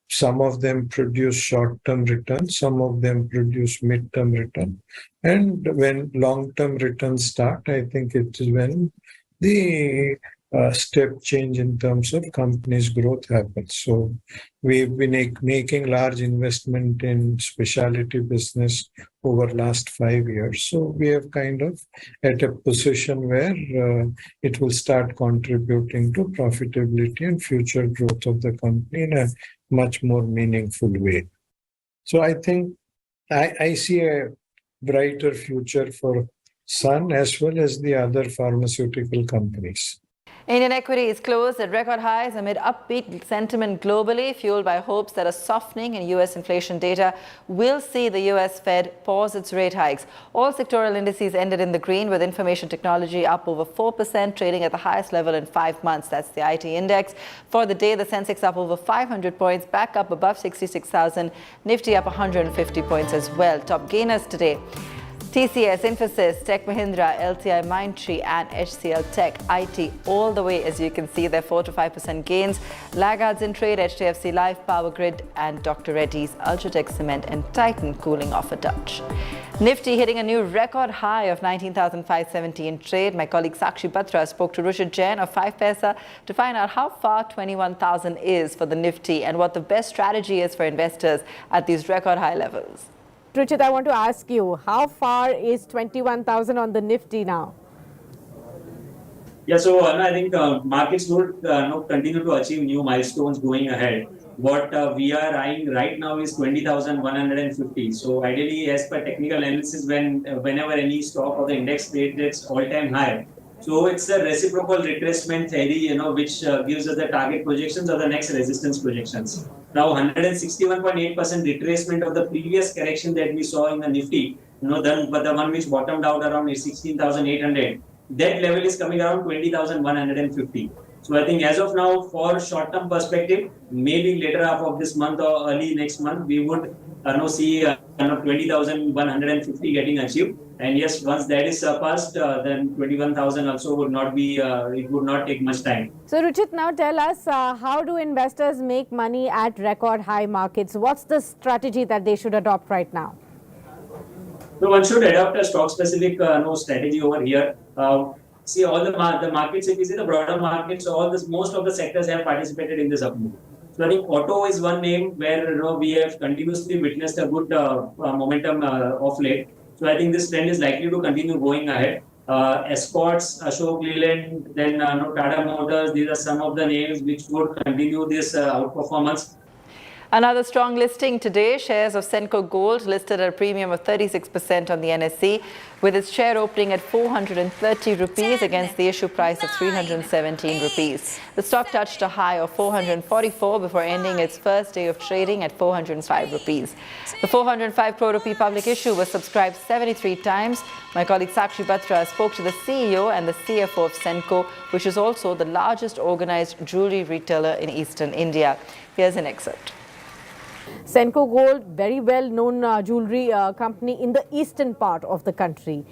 some of them produce short-term returns, some of them produce mid-term return. And when long-term returns start, I think it is when the step change in terms of company's growth happens. So we've been making large investment in specialty business over last 5 years. So we have kind of at a position where it will start contributing to profitability and future growth of the company in a much more meaningful way. So I think I see a brighter future for Sun as well as the other pharmaceutical companies. Indian equities closed at record highs amid upbeat sentiment globally, fueled by hopes that a softening in U.S. inflation data will see the U.S. Fed pause its rate hikes. All sectoral indices ended in the green, with information technology up over 4%, trading at the highest level in 5 months. That's the IT index. For the day, the Sensex up over 500 points, back up above 66,000. Nifty up 150 points as well. Top gainers today: TCS, Infosys, Tech Mahindra, LTI Mindtree and HCL Tech. IT all the way, as you can see, they're 4 to 5% gains. Laggards in trade: HDFC Life, Power Grid and Dr. Reddy's, Ultratech Cement and Titan cooling off a touch. Nifty hitting a new record high of 19,570 in trade. My colleague Sakshi Batra spoke to Ruchit Jain of 5paisa to find out how far 21,000 is for the Nifty and what the best strategy is for investors at these record high levels. Ruchit, I want to ask you, how far is 21,000 on the Nifty now? Yeah, so I think markets would continue to achieve new milestones going ahead. What we are eyeing right now is 20,150. So ideally, as per technical analysis, whenever any stock or the index trades its all-time high, so it's a reciprocal retracement theory, which gives us the target projections or the next resistance projections. Now, 161.8% retracement of the previous correction that we saw in the Nifty, but the one which bottomed out around 16,800. That level is coming around 20,150. So I think as of now, for short-term perspective, maybe later half of this month or early next month, we would see 20,150 getting achieved. And yes, once that is surpassed, then 21,000 also would not be, it would not take much time. So Ruchit, now tell us, how do investors make money at record high markets? What's the strategy that they should adopt right now? So one should adopt a stock-specific strategy over here. See all the markets. If you see the broader markets, most of the sectors have participated in this up move. So I think auto is one name where we have continuously witnessed a good momentum of late. So I think this trend is likely to continue going ahead. Escorts, Ashok Leyland, then Tata Motors. These are some of the names which would continue this outperformance. Another strong listing today, shares of Senco Gold listed at a premium of 36% on the NSE, with its share opening at 430 rupees against the issue price of 317 rupees. The stock touched a high of 444 before ending its first day of trading at 405 rupees. The 405 crore rupee public issue was subscribed 73 times. My colleague Sakshi Batra spoke to the CEO and the CFO of Senco, which is also the largest organized jewelry retailer in eastern India. Here's an excerpt. Senco Gold, very well-known jewelry company in the eastern part of the country.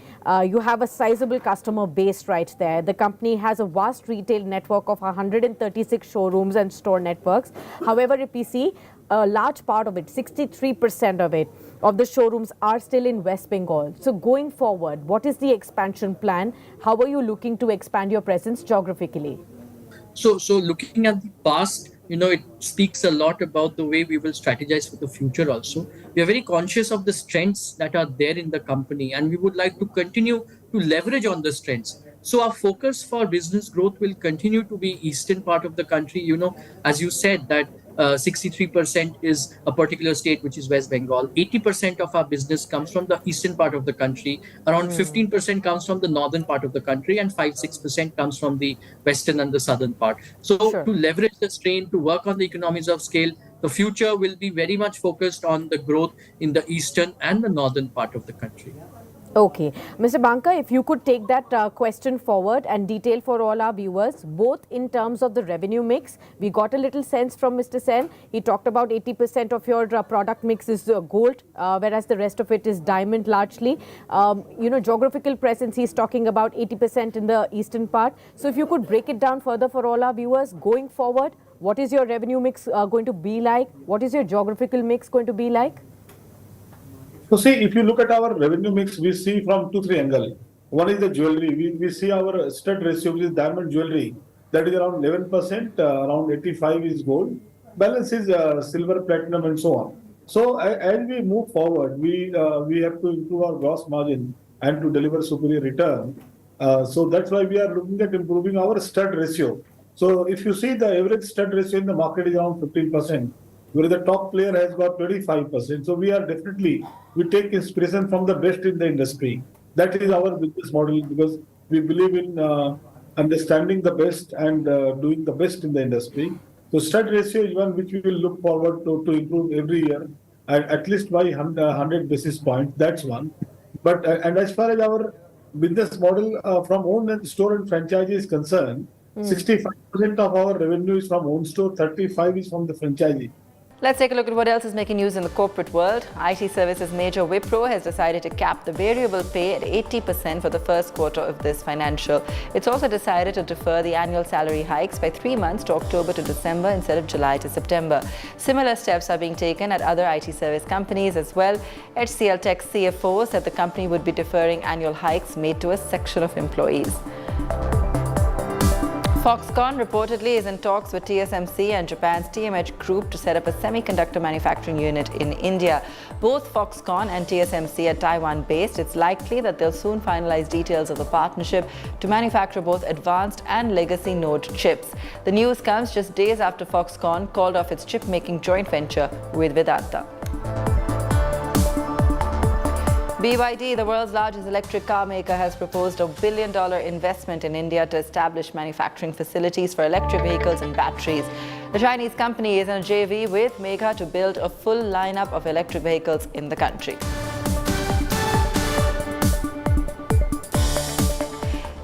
You have a sizable customer base right there. The company has a vast retail network of 136 showrooms and store networks. However, if we see a large part of it, 63% of the showrooms are still in West Bengal. So going forward, what is the expansion plan? How are you looking to expand your presence geographically? So looking at the past, it speaks a lot about the way we will strategize for the future also. We are very conscious of the strengths that are there in the company, and we would like to continue to leverage on the strengths. So our focus for business growth will continue to be eastern part of the country. As you said, that 63% is a particular state, which is West Bengal. 80% of our business comes from the eastern part of the country. Around 15% comes from the northern part of the country, and 5-6% comes from the western and the southern part. So to leverage the strain, to work on the economies of scale, the future will be very much focused on the growth in the eastern and the northern part of the country. Okay. Mr. Banka, if you could take that question forward and detail for all our viewers, both in terms of the revenue mix. We got a little sense from Mr. Sen. He talked about 80% of your product mix is gold, whereas the rest of it is diamond largely. Geographical presence, he's talking about 80% in the eastern part. So if you could break it down further for all our viewers, going forward, what is your revenue mix going to be like? What is your geographical mix going to be like? So see, if you look at our revenue mix, we see from 2-3 angles. One is the jewelry. We see our stud ratio, which is diamond jewelry. That is around 11%, around 85 is gold. Balance is silver, platinum and so on. So as we move forward, we have to improve our gross margin and to deliver superior return. So that's why we are looking at improving our stud ratio. So if you see the average stud ratio in the market is around 15%. Where the top player has got 25%. So we take inspiration from the best in the industry. That is our business model, because we believe in understanding the best and doing the best in the industry. So stud ratio is one which we will look forward to improve every year, at least by 100 basis points. That's one. But and as far as our business model from own and store and franchise is concerned, 65% of our revenue is from own store, 35% is from the franchisee. Let's take a look at what else is making news in the corporate world. IT services major Wipro has decided to cap the variable pay at 80% for the first quarter of this financial. It's also decided to defer the annual salary hikes by 3 months to October to December instead of July to September. Similar steps are being taken at other IT service companies as well. HCL Tech CFO said the company would be deferring annual hikes made to a section of employees. Foxconn reportedly is in talks with TSMC and Japan's TMH Group to set up a semiconductor manufacturing unit in India. Both Foxconn and TSMC are Taiwan-based. It's likely that they'll soon finalize details of the partnership to manufacture both advanced and legacy node chips. The news comes just days after Foxconn called off its chip-making joint venture with Vedanta. BYD, the world's largest electric car maker, has proposed $1 billion investment in India to establish manufacturing facilities for electric vehicles and batteries. The Chinese company is in a JV with Megha to build a full lineup of electric vehicles in the country.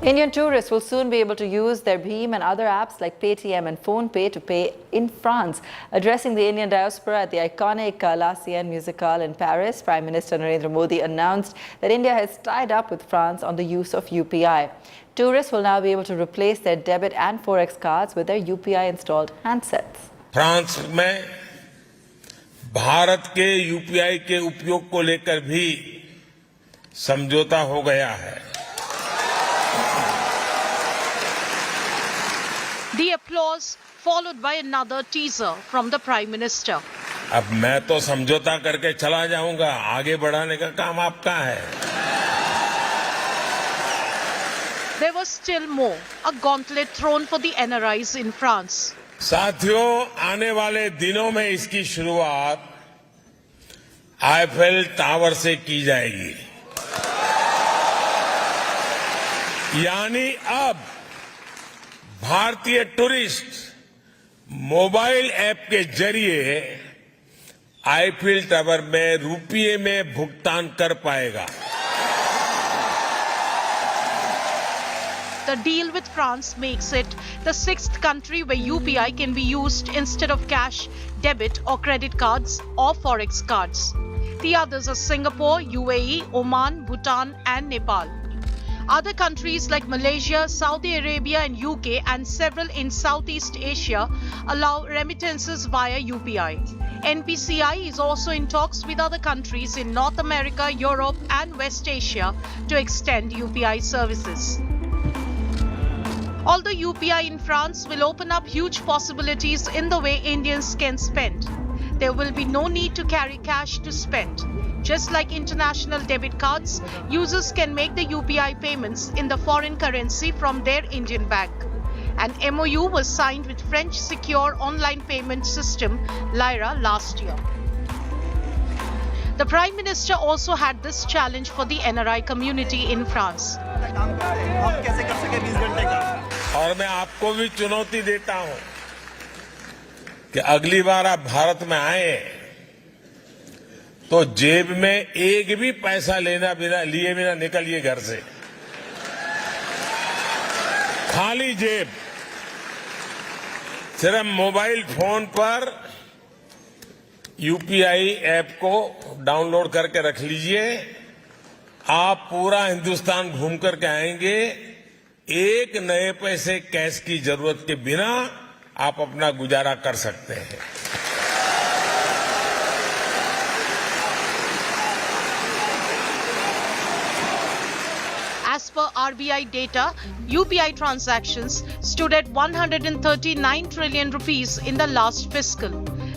Indian tourists will soon be able to use their Bheem and other apps like Paytm and PhonePe to pay in France. Addressing the Indian diaspora at the iconic La Sienne Musicale in Paris, Prime Minister Narendra Modi announced that India has tied up with France on the use of UPI. Tourists will now be able to replace their debit and Forex cards with their UPI-installed handsets. France में भारत के UPI के उपयोग को लेकर भी समझौता हो गया है. The applause followed by another teaser from the Prime Minister. अब मैं तो समझौता करके चला जाऊंगा, आगे बढ़ाने का काम आपका है. There was still more, a gauntlet thrown for the NRIs in France. साथियों, आने वाले दिनों में इसकी शुरुआत आईफेल टावर से की जाएगी. यानी अब भारतीय टूरिस्ट मोबाइल ऐप के जरिए आईफेल टावर में रुपये में भुगतान कर पाएगा. The deal with France makes it the 6th country where UPI can be used instead of cash, debit or credit cards or Forex cards. The others are Singapore, UAE, Oman, Bhutan and Nepal. Other countries like Malaysia, Saudi Arabia and UK and several in Southeast Asia allow remittances via UPI. NPCI is also in talks with other countries in North America, Europe and West Asia to extend UPI services. Although UPI in France will open up huge possibilities in the way Indians can spend, there will be no need to carry cash to spend. Just like international debit cards, users can make the UPI payments in the foreign currency from their Indian bank. An MOU was signed with French secure online payment system Lyra last year. The Prime Minister also had this challenge for the NRI community in France. और मैं आपको भी चुनौती देता हूं कि अगली बार आप भारत में आए तो जेब में एक भी पैसा लिए बिना निकलिए घर से. खाली जेब. सिर्फ मोबाइल फोन पर यूपीआई ऐप को डाउनलोड करके रख लीजिए. आप पूरा हिंदुस्तान घूम करके आएंगे. एक नए पैसे कैश की जरूरत के बिना आप अपना गुजारा कर सकते हैं. As per RBI data, UPI transactions stood at 139 trillion rupees in the last fiscal.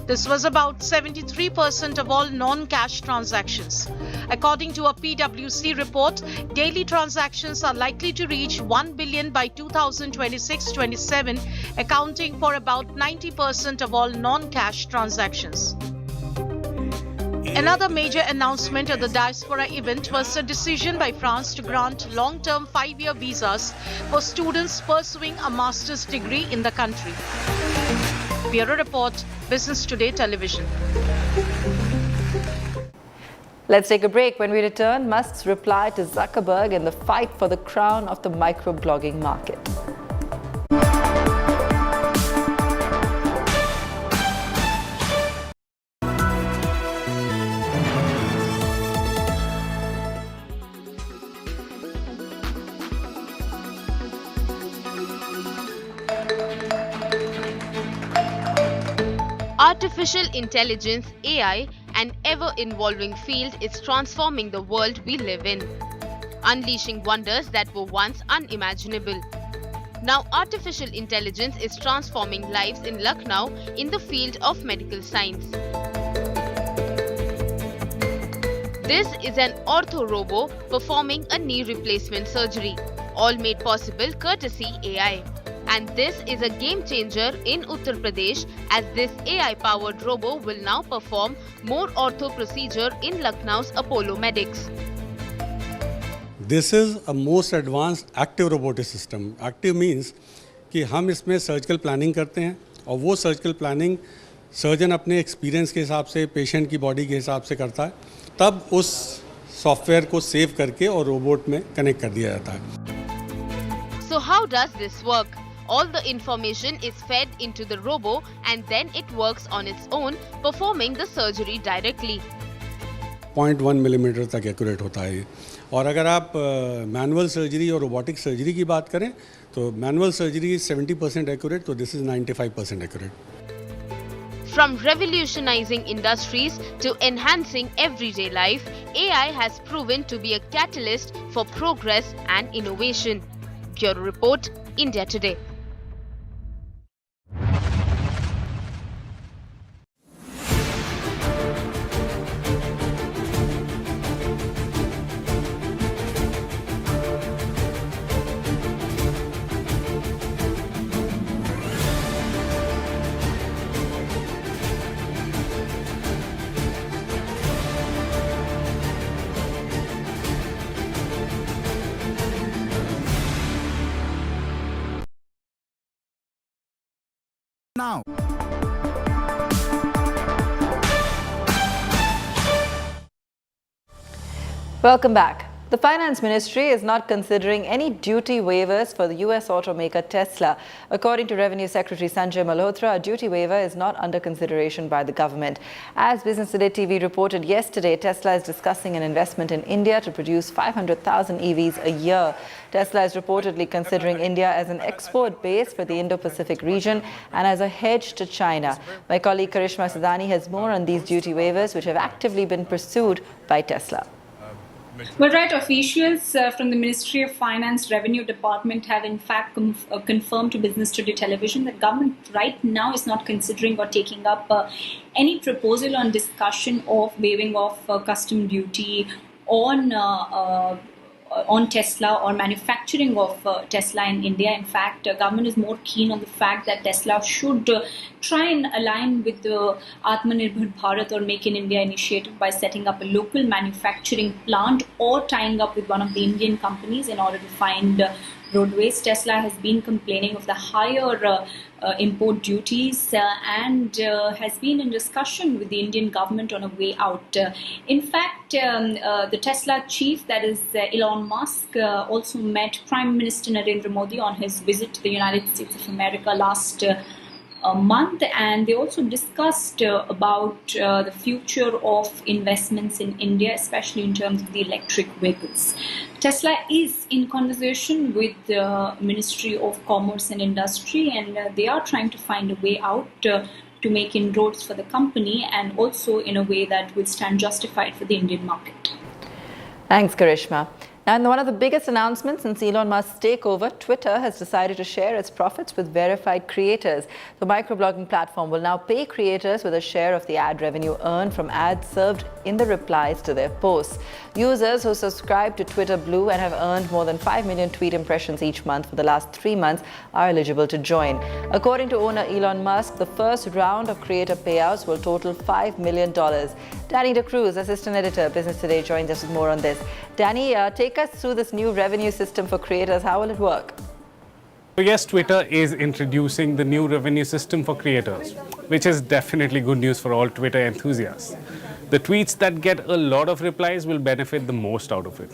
This was about 73% of all non-cash transactions. According to a PwC report, daily transactions are likely to reach 1 billion by 2026-27, accounting for about 90% of all non-cash transactions. Another major announcement at the diaspora event was a decision by France to grant long-term 5-year visas for students pursuing a master's degree in the country. Bureau Report, Business Today Television. Let's take a break. When we return, Musk's reply to Zuckerberg in the fight for the crown of the microblogging market. Artificial intelligence, AI, an ever-evolving field is transforming the world we live in, unleashing wonders that were once unimaginable. Now, artificial intelligence is transforming lives in Lucknow in the field of medical science. This is an ortho-robo performing a knee replacement surgery, all made possible courtesy AI. And this is a game changer in Uttar Pradesh, as this AI-powered robo will now perform more ortho procedure in Lucknow's Apollo Medics. This is a most advanced active robotic system. Active means कि हम इसमें surgical planning करते हैं और वो surgical planning surgeon अपने experience के हिसाब से पेशेंट की बॉडी के हिसाब से करता है, तब उस सॉफ्टवेयर को सेव करके और रोबोट में कनेक्ट कर दिया जाता है. So how does this work? All the information is fed into the robo and then it works on its own, performing the surgery directly. 0.1 millimetre तक एक्यूरेट होता है. और अगर आप मैनुअल सर्जरी और रोबोटिक सर्जरी की बात करें तो मैनुअल सर्जरी इज 70% एक्यूरेट, तो this is 95% accurate. From revolutionizing industries to enhancing everyday life, AI has proven to be a catalyst for progress and innovation. Bureau Report, India Today. Now. Welcome back. The Finance Ministry is not considering any duty waivers for the US automaker Tesla. According to Revenue Secretary Sanjay Malhotra, a duty waiver is not under consideration by the government. As Business Today TV reported yesterday, Tesla is discussing an investment in India to produce 500,000 EVs a year. Tesla is reportedly considering India as an export base for the Indo-Pacific region and as a hedge to China. My colleague Karishma Sadani has more on these duty waivers, which have actively been pursued by Tesla. Well, right, officials from the Ministry of Finance Revenue Department have in fact confirmed to Business Today Television that government right now is not considering or taking up any proposal on discussion of waiving of custom duty on Tesla or manufacturing of Tesla in India. In fact, government is more keen on the fact that Tesla should try and align with the Atmanirbhar Bharat or Make in India initiative by setting up a local manufacturing plant or tying up with one of the Indian companies in order to find roadways. Tesla has been complaining of the higher import duties and has been in discussion with the Indian government on a way out. In fact, the Tesla chief, that is Elon Musk, also met Prime Minister Narendra Modi on his visit to the United States of America last month, and they also discussed about the future of investments in India, especially in terms of the electric vehicles. Tesla is in conversation with the Ministry of Commerce and Industry, and they are trying to find a way out to make inroads for the company and also in a way that will stand justified for the Indian market. Thanks, Karishma. Now, in one of the biggest announcements since Elon Musk's takeover, Twitter has decided to share its profits with verified creators. The microblogging platform will now pay creators with a share of the ad revenue earned from ads served in the replies to their posts. Users who subscribe to Twitter Blue and have earned more than 5 million tweet impressions each month for the last 3 months are eligible to join. According to owner Elon Musk, the first round of creator payouts will total $5 million. Danny DeCruz, assistant editor, Business Today, joins us with more on this. Danny, take us through this new revenue system for creators. How will it work? So yes, Twitter is introducing the new revenue system for creators, which is definitely good news for all Twitter enthusiasts. The tweets that get a lot of replies will benefit the most out of it.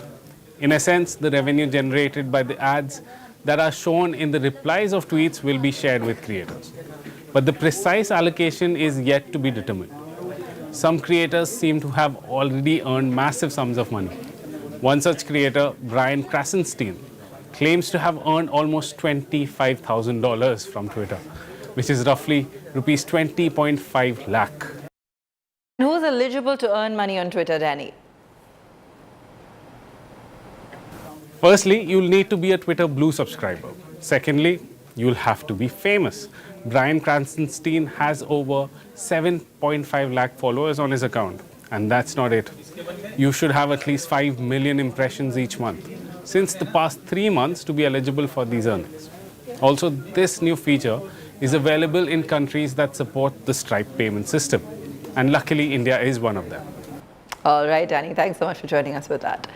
In a sense, the revenue generated by the ads that are shown in the replies of tweets will be shared with creators. But the precise allocation is yet to be determined. Some creators seem to have already earned massive sums of money. One such creator, Brian Krasenstein, claims to have earned almost $25,000 from Twitter, which is roughly rupees 20.5 lakh. Who's eligible to earn money on Twitter, Danny? Firstly, you'll need to be a Twitter Blue subscriber. Secondly, you'll have to be famous. Bryan Cranston has over 7.5 lakh followers on his account. And that's not it. You should have at least 5 million impressions each month since the past 3 months to be eligible for these earnings. Also, this new feature is available in countries that support the Stripe payment system. And luckily, India is one of them. All right, Danny, thanks so much for joining us with that.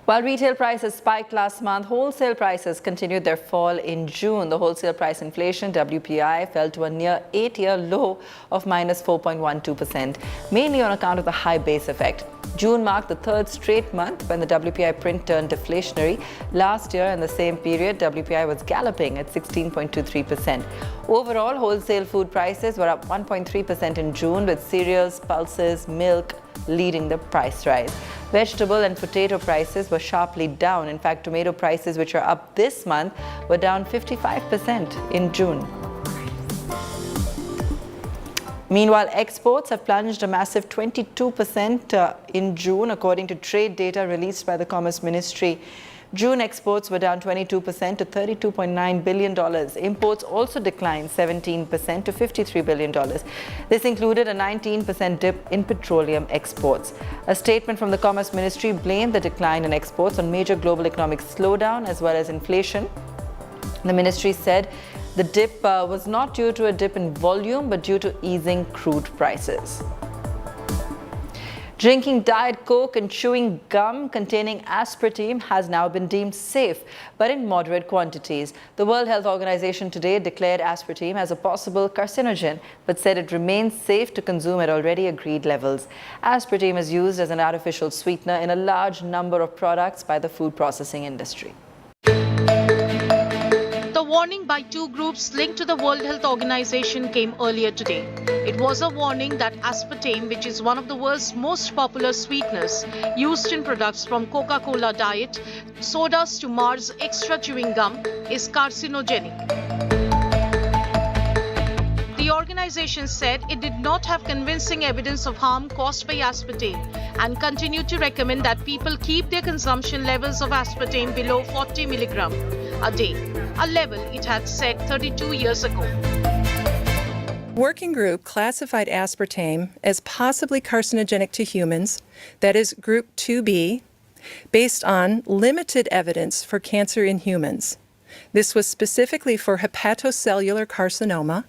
While retail prices spiked last month, wholesale prices continued their fall in June. The wholesale price inflation, WPI, fell to a near 8-year low of minus 4.12%, mainly on account of the high base effect. June marked the third straight month when the WPI print turned deflationary. Last year, in the same period, WPI was galloping at 16.23%. Overall, wholesale food prices were up 1.3% in June, with cereals, pulses, milk leading the price rise. Vegetable and potato prices were sharply down. In fact, tomato prices, which are up this month, were down 55% in June. Meanwhile, exports have plunged a massive 22% in June, according to trade data released by the Commerce Ministry. June exports were down 22% to $32.9 billion. Imports also declined 17% to $53 billion. This included a 19% dip in petroleum exports. A statement from the Commerce Ministry blamed the decline in exports on major global economic slowdown as well as inflation. The ministry said the dip was not due to a dip in volume, but due to easing crude prices. Drinking Diet Coke and chewing gum containing aspartame has now been deemed safe, but in moderate quantities. The World Health Organization today declared aspartame as a possible carcinogen, but said it remains safe to consume at already agreed levels. Aspartame is used as an artificial sweetener in a large number of products by the food processing industry. The warning by two groups linked to the World Health Organization came earlier today. It was a warning that aspartame, which is one of the world's most popular sweeteners used in products from Coca-Cola Diet, sodas to Mars Extra chewing gum, is carcinogenic. The organization said it did not have convincing evidence of harm caused by aspartame and continued to recommend that people keep their consumption levels of aspartame below 40 milligram a day, a level it had set 32 years ago. Working group classified aspartame as possibly carcinogenic to humans, that is group 2B, based on limited evidence for cancer in humans. This was specifically for hepatocellular carcinoma,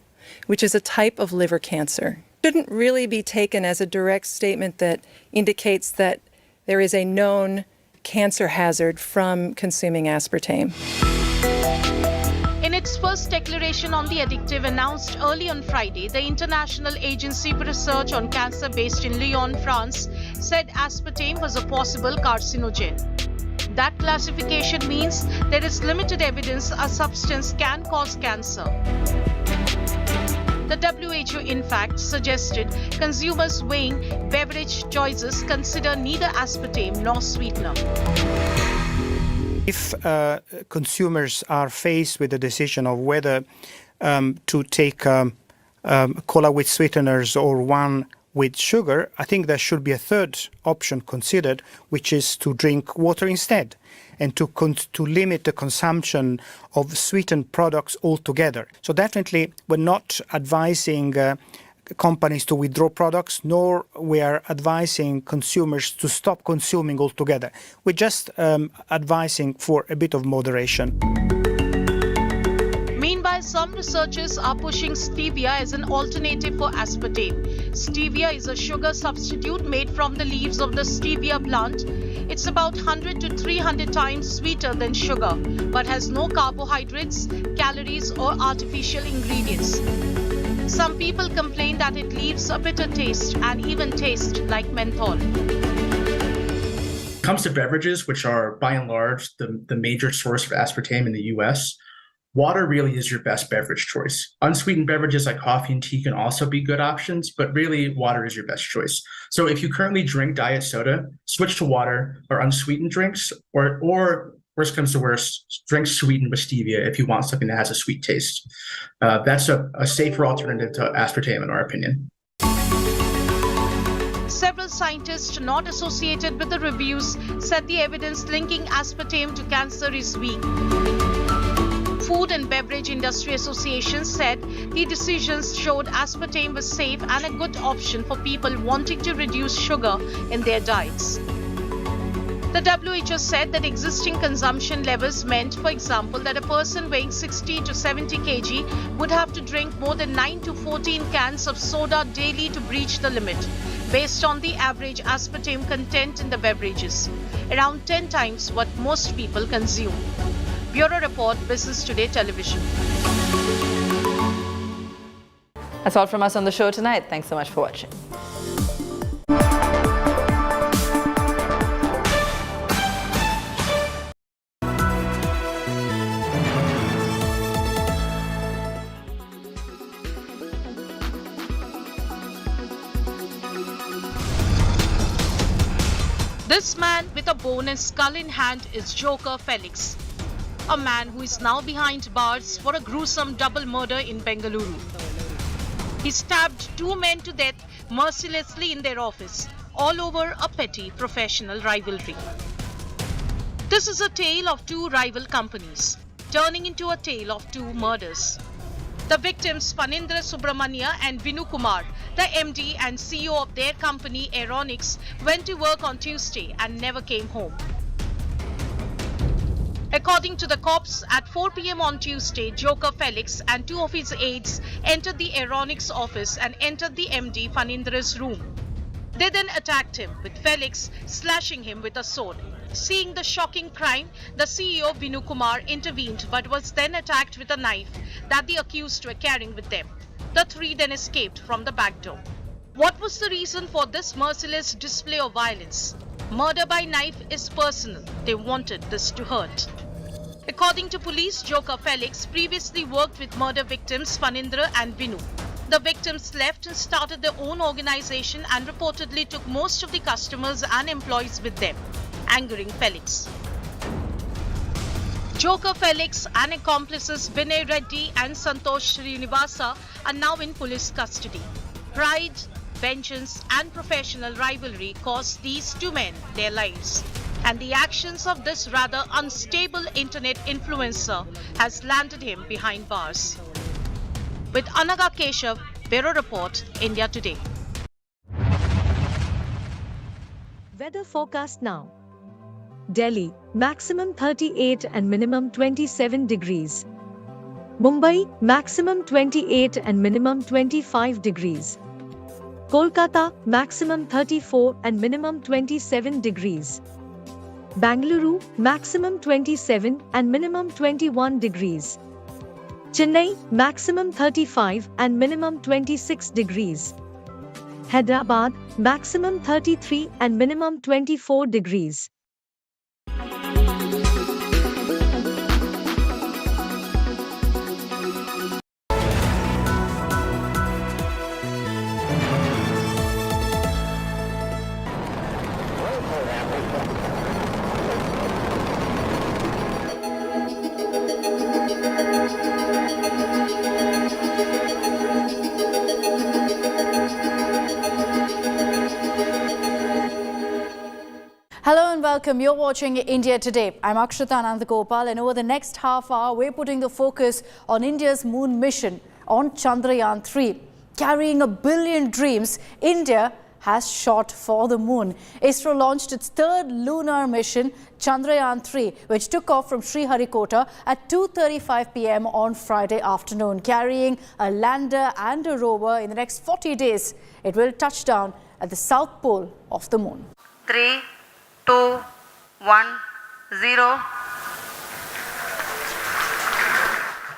which is a type of liver cancer. It shouldn't really be taken as a direct statement that indicates that there is a known cancer hazard from consuming aspartame. In its first declaration on the addictive announced early on Friday, the International Agency for Research on Cancer based in Lyon, France, said aspartame was a possible carcinogen. That classification means there is limited evidence a substance can cause cancer. The WHO, in fact, suggested consumers weighing beverage choices consider neither aspartame nor sweetener. If consumers are faced with the decision of whether to take cola with sweeteners or one with sugar, I think there should be a third option considered, which is to drink water instead and to limit the consumption of sweetened products altogether. So definitely we're not advising companies to withdraw products, nor we are advising consumers to stop consuming altogether. We're just advising for a bit of moderation. Meanwhile, some researchers are pushing stevia as an alternative for aspartame. Stevia is a sugar substitute made from the leaves of the stevia plant. It's about 100 to 300 times sweeter than sugar, but has no carbohydrates, calories, or artificial ingredients. Some people complain that it leaves a bitter taste and even taste like menthol. When it comes to beverages, which are by and large the major source of aspartame in the US, water really is your best beverage choice. Unsweetened beverages like coffee and tea can also be good options, but really water is your best choice. So if you currently drink diet soda, switch to water or unsweetened drinks, or worst comes to worst, drink sweetened with stevia if you want something that has a sweet taste. That's a safer alternative to aspartame, in our opinion. Several scientists not associated with the reviews said the evidence linking aspartame to cancer is weak. Food and Beverage Industry Association said the decisions showed aspartame was safe and a good option for people wanting to reduce sugar in their diets. The WHO said that existing consumption levels meant, for example, that a person weighing 60 to 70 kg would have to drink more than 9 to 14 cans of soda daily to breach the limit, based on the average aspartame content in the beverages, around 10 times what most people consume. Bureau Report, Business Today Television. That's all from us on the show tonight. Thanks so much for watching. This man with a bone and skull in hand is Joker Felix, a man who is now behind bars for a gruesome double murder in Bengaluru. He stabbed two men to death mercilessly in their office, all over a petty professional rivalry. This is a tale of two rival companies, turning into a tale of two murders. The victims, Phanindra Subramania and Vinu Kumar, the MD and CEO of their company Aeronix, went to work on Tuesday and never came home. According to the cops, at 4 p.m. on Tuesday, Joker Felix and two of his aides entered the Aeronix office and entered the MD Phanindra's room. They then attacked him, with Felix slashing him with a sword. Seeing the shocking crime, the CEO Vinu Kumar intervened but was then attacked with a knife that the accused were carrying with them. The three then escaped from the back door. What was the reason for this merciless display of violence? Murder by knife is personal. They wanted this to hurt. According to police, Joker Felix previously worked with murder victims Phanindra and Vinu. The victims left and started their own organization and reportedly took most of the customers and employees with them, angering Felix. Joker Felix and accomplices Vinay Reddy and Santosh Srinivasa are now in police custody. Pride, vengeance and professional rivalry cost these two men their lives. And the actions of this rather unstable internet influencer has landed him behind bars. With Anaga Keshav, Bureau Report, India Today. Weather forecast now. Delhi, maximum 38 and minimum 27 degrees. Mumbai, maximum 28 and minimum 25 degrees. Kolkata, maximum 34 and minimum 27 degrees. Bangalore, maximum 27 and minimum 21 degrees. Chennai, maximum 35 and minimum 26 degrees. Hyderabad, maximum 33 and minimum 24 degrees. Hello and welcome. You're watching India Today. I'm Akshita Anandagopal, and over the next half hour, we're putting the focus on India's moon mission on Chandrayaan 3. Carrying a billion dreams, India has shot for the moon. ISRO launched its third lunar mission, Chandrayaan 3, which took off from Sriharikota at 2:35 p.m. on Friday afternoon, carrying a lander and a rover. In the next 40 days, it will touch down at the south pole of the moon. 3, 2, 1, 0.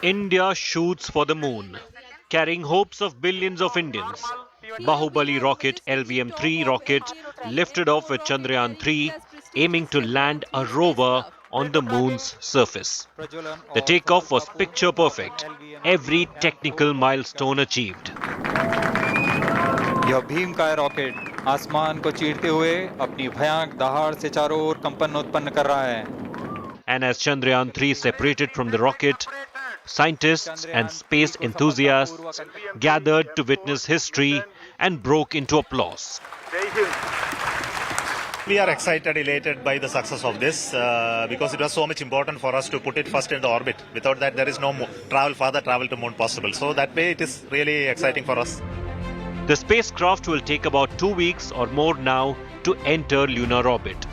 India shoots for the moon, carrying hopes of billions of Indians. Bahubali rocket LVM-3 rocket lifted off with Chandrayaan 3, aiming to land a rover on the moon's surface. The takeoff was picture perfect, every technical milestone achieved. यह भीमकाय rocket आसमान को चीरते हुए अपनी भयानक दहाड़ से चारों ओर कंपन उत्पन्न कर रहा है. And as Chandrayaan 3 separated from the rocket, scientists and space enthusiasts gathered to witness history and broke into applause. We are excited, elated by the success of this because it was so much important for us to put it first in the orbit. Without that, there is no further travel to moon possible. So that way, it is really exciting for us. The spacecraft will take about 2 weeks or more now to enter lunar orbit,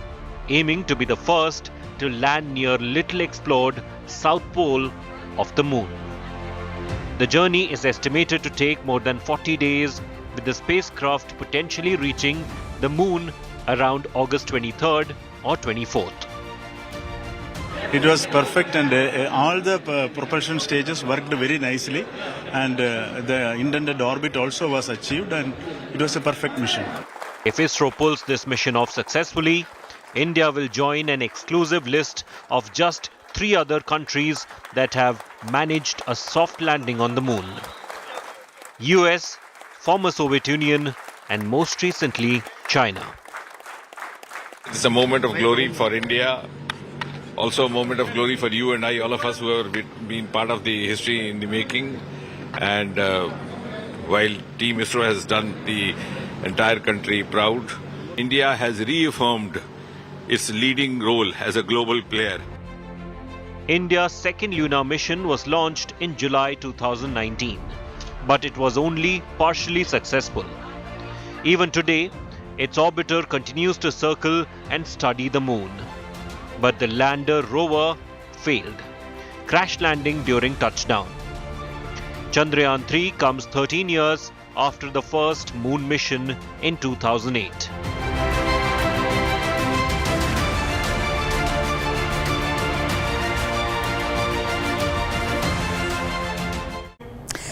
aiming to be the first to land near little explored south pole of the moon. The journey is estimated to take more than 40 days, with the spacecraft potentially reaching the moon around August 23rd or 24th. It was perfect, and all the propulsion stages worked very nicely, and the intended orbit also was achieved, and it was a perfect mission. If ISRO pulls this mission off successfully, India will join an exclusive list of just 3 other countries that have managed a soft landing on the moon: US, former Soviet Union, and most recently, China. It's a moment of glory for India, also a moment of glory for you and I, all of us who have been part of the history in the making. And while Team ISRO has done the entire country proud, India has reaffirmed its leading role as a global player. India's second lunar mission was launched in July 2019, but it was only partially successful. Even today, its orbiter continues to circle and study the moon. But the lander rover failed, crash landing during touchdown. Chandrayaan 3 comes 13 years after the first moon mission in 2008.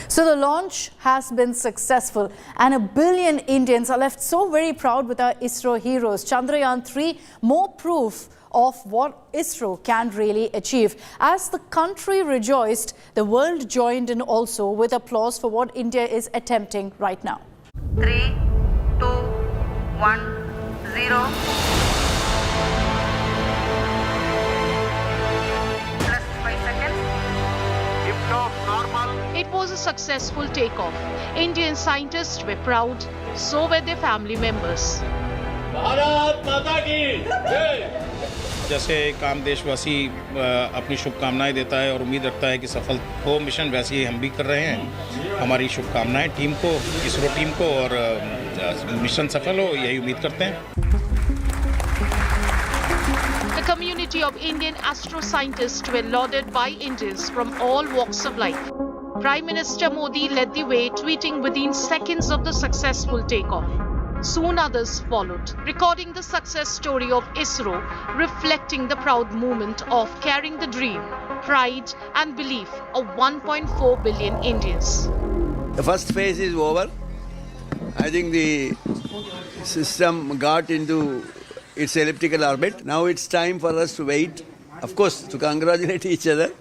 So the launch has been successful, and 1 billion Indians are left so very proud with our ISRO heroes. Chandrayaan 3, more proof of what ISRO can really achieve. As the country rejoiced, the world joined in also with applause for what India is attempting right now. 3, 2, 1, 0. Plus 5 seconds. It was a successful takeoff. Indian scientists were proud, so were their family members. Bharat माता की जय। जैसे एक आम देशवासी अपनी शुभकामनाएं देता है और उम्मीद रखता है कि सफल हो मिशन, वैसे ही हम भी कर रहे हैं। हमारी शुभकामनाएं टीम को, इसरो टीम को, और मिशन सफल हो, यही उम्मीद करते हैं। The community of Indian astro-scientists were lauded by Indians from all walks of life. Prime Minister Modi led the way, tweeting within seconds of the successful takeoff. Soon others followed, recording the success story of ISRO, reflecting the proud moment of carrying the dream, pride and belief of 1.4 billion Indians. The first phase is over. I think the system got into its elliptical orbit. Now it's time for us to wait, of course, to congratulate each other,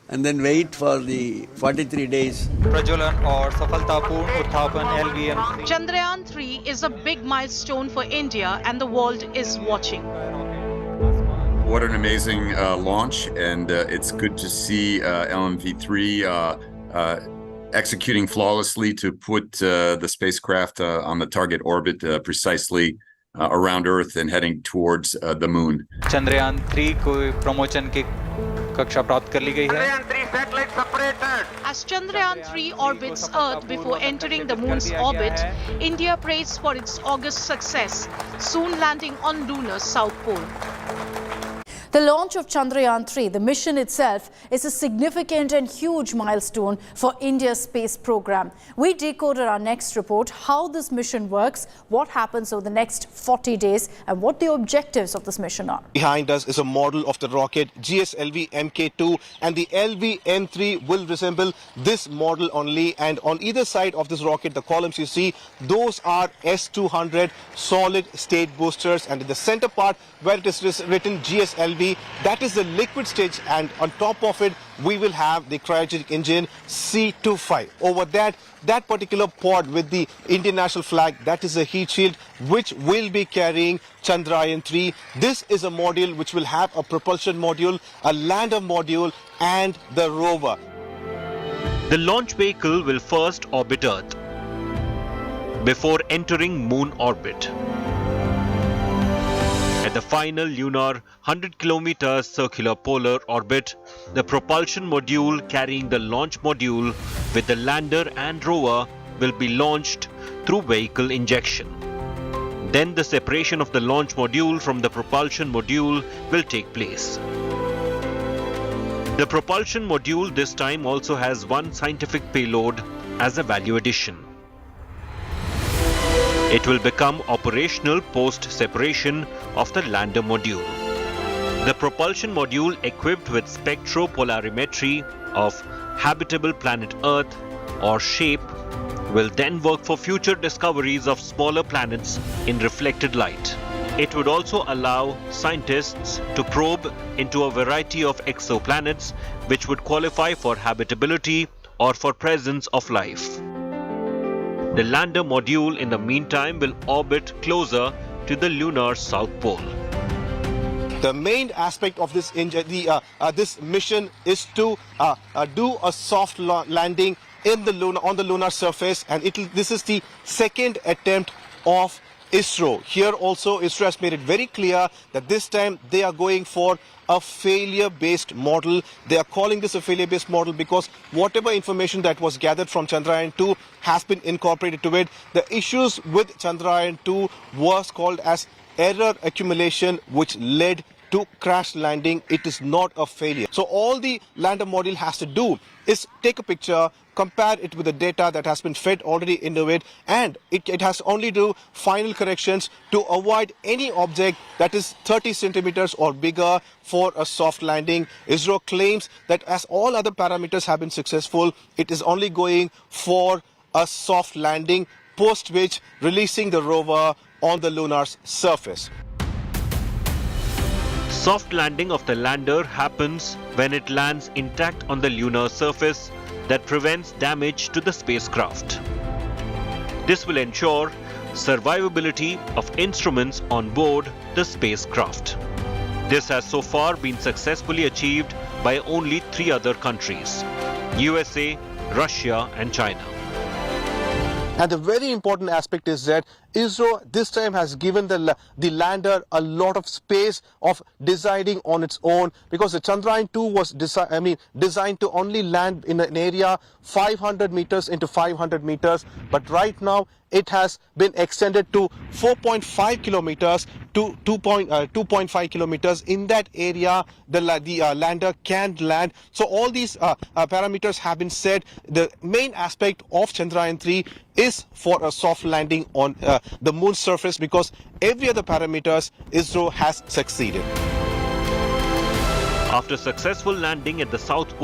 and then wait for the 43 days. प्रज्वलन और सफलतापूर्ण उत्थापन LVM. Chandrayaan 3 is a big milestone for India, and the world is watching. What an amazing launch, and it's good to see LMV3 executing flawlessly to put the spacecraft on the target orbit precisely around Earth and heading towards the moon. Chandrayaan 3 को promotion की कक्षा प्राप्त कर ली गई है। As Chandrayaan 3 orbits Earth before entering the moon's orbit, India prays for its august success, soon landing on lunar south pole. The launch of Chandrayaan 3, the mission itself, is a significant and huge milestone for India's space program. We decoded our next report, how this mission works, what happens over the next 40 days, and what the objectives of this mission are. Behind us is a model of the rocket GSLV Mk2, and the LV-M3 will resemble this model only. And on either side of this rocket, the columns you see, those are S200 solid state boosters, and in the center part where it is written GSLV, that is the liquid stage, and on top of it we will have the cryogenic engine C25. Over that particular pod with the Indian national flag, that is a heat shield which will be carrying Chandrayaan 3. This is a module which will have a propulsion module, a lander module, and the rover. The launch vehicle will first orbit Earth before entering moon orbit. At the final lunar 100-kilometer circular polar orbit, the propulsion module carrying the launch module with the lander and rover will be launched through vehicle injection. Then the separation of the launch module from the propulsion module will take place. The propulsion module this time also has one scientific payload as a value addition. It will become operational post-separation of the lander module. The propulsion module, equipped with spectropolarimetry of habitable planet Earth or SHAPE, will then work for future discoveries of smaller planets in reflected light. It would also allow scientists to probe into a variety of exoplanets which would qualify for habitability or for presence of life. The lander module in the meantime will orbit closer to the lunar south pole. The main aspect of this this mission is to do a soft landing in the on the lunar surface, and this is the second attempt of ISRO. Here also ISRO has made it very clear that this time they are going for a failure-based model. They are calling this a failure-based model because whatever information that was gathered from Chandrayaan-2 has been incorporated to it. The issues with Chandrayaan-2 was called as error accumulation, which led to crash landing. It is not a failure. So all the lander module has to do is take a picture, compare it with the data that has been fed already into it, and it has only do final corrections to avoid any object that is 30 centimeters or bigger for a soft landing. ISRO claims that as all other parameters have been successful, it is only going for a soft landing, post which releasing the rover on the lunar surface. Soft landing of the lander happens when it lands intact on the lunar surface that prevents damage to the spacecraft. This will ensure survivability of instruments on board the spacecraft. This has so far been successfully achieved by only 3 other countries: USA, Russia and China. And the very important aspect is that ISRO this time has given the lander a lot of space of deciding on its own, because the Chandrayaan-2 was designed to only land in an area 500 meters into 500 meters. But right now it has been extended to 4.5 kilometers to 2.5 kilometers. In that area, the lander can land. So all these parameters have been set. The main aspect of Chandrayaan-3 is for a soft landing on the moon's surface, because every other parameters ISRO has succeeded. After successful landing at the South Pole,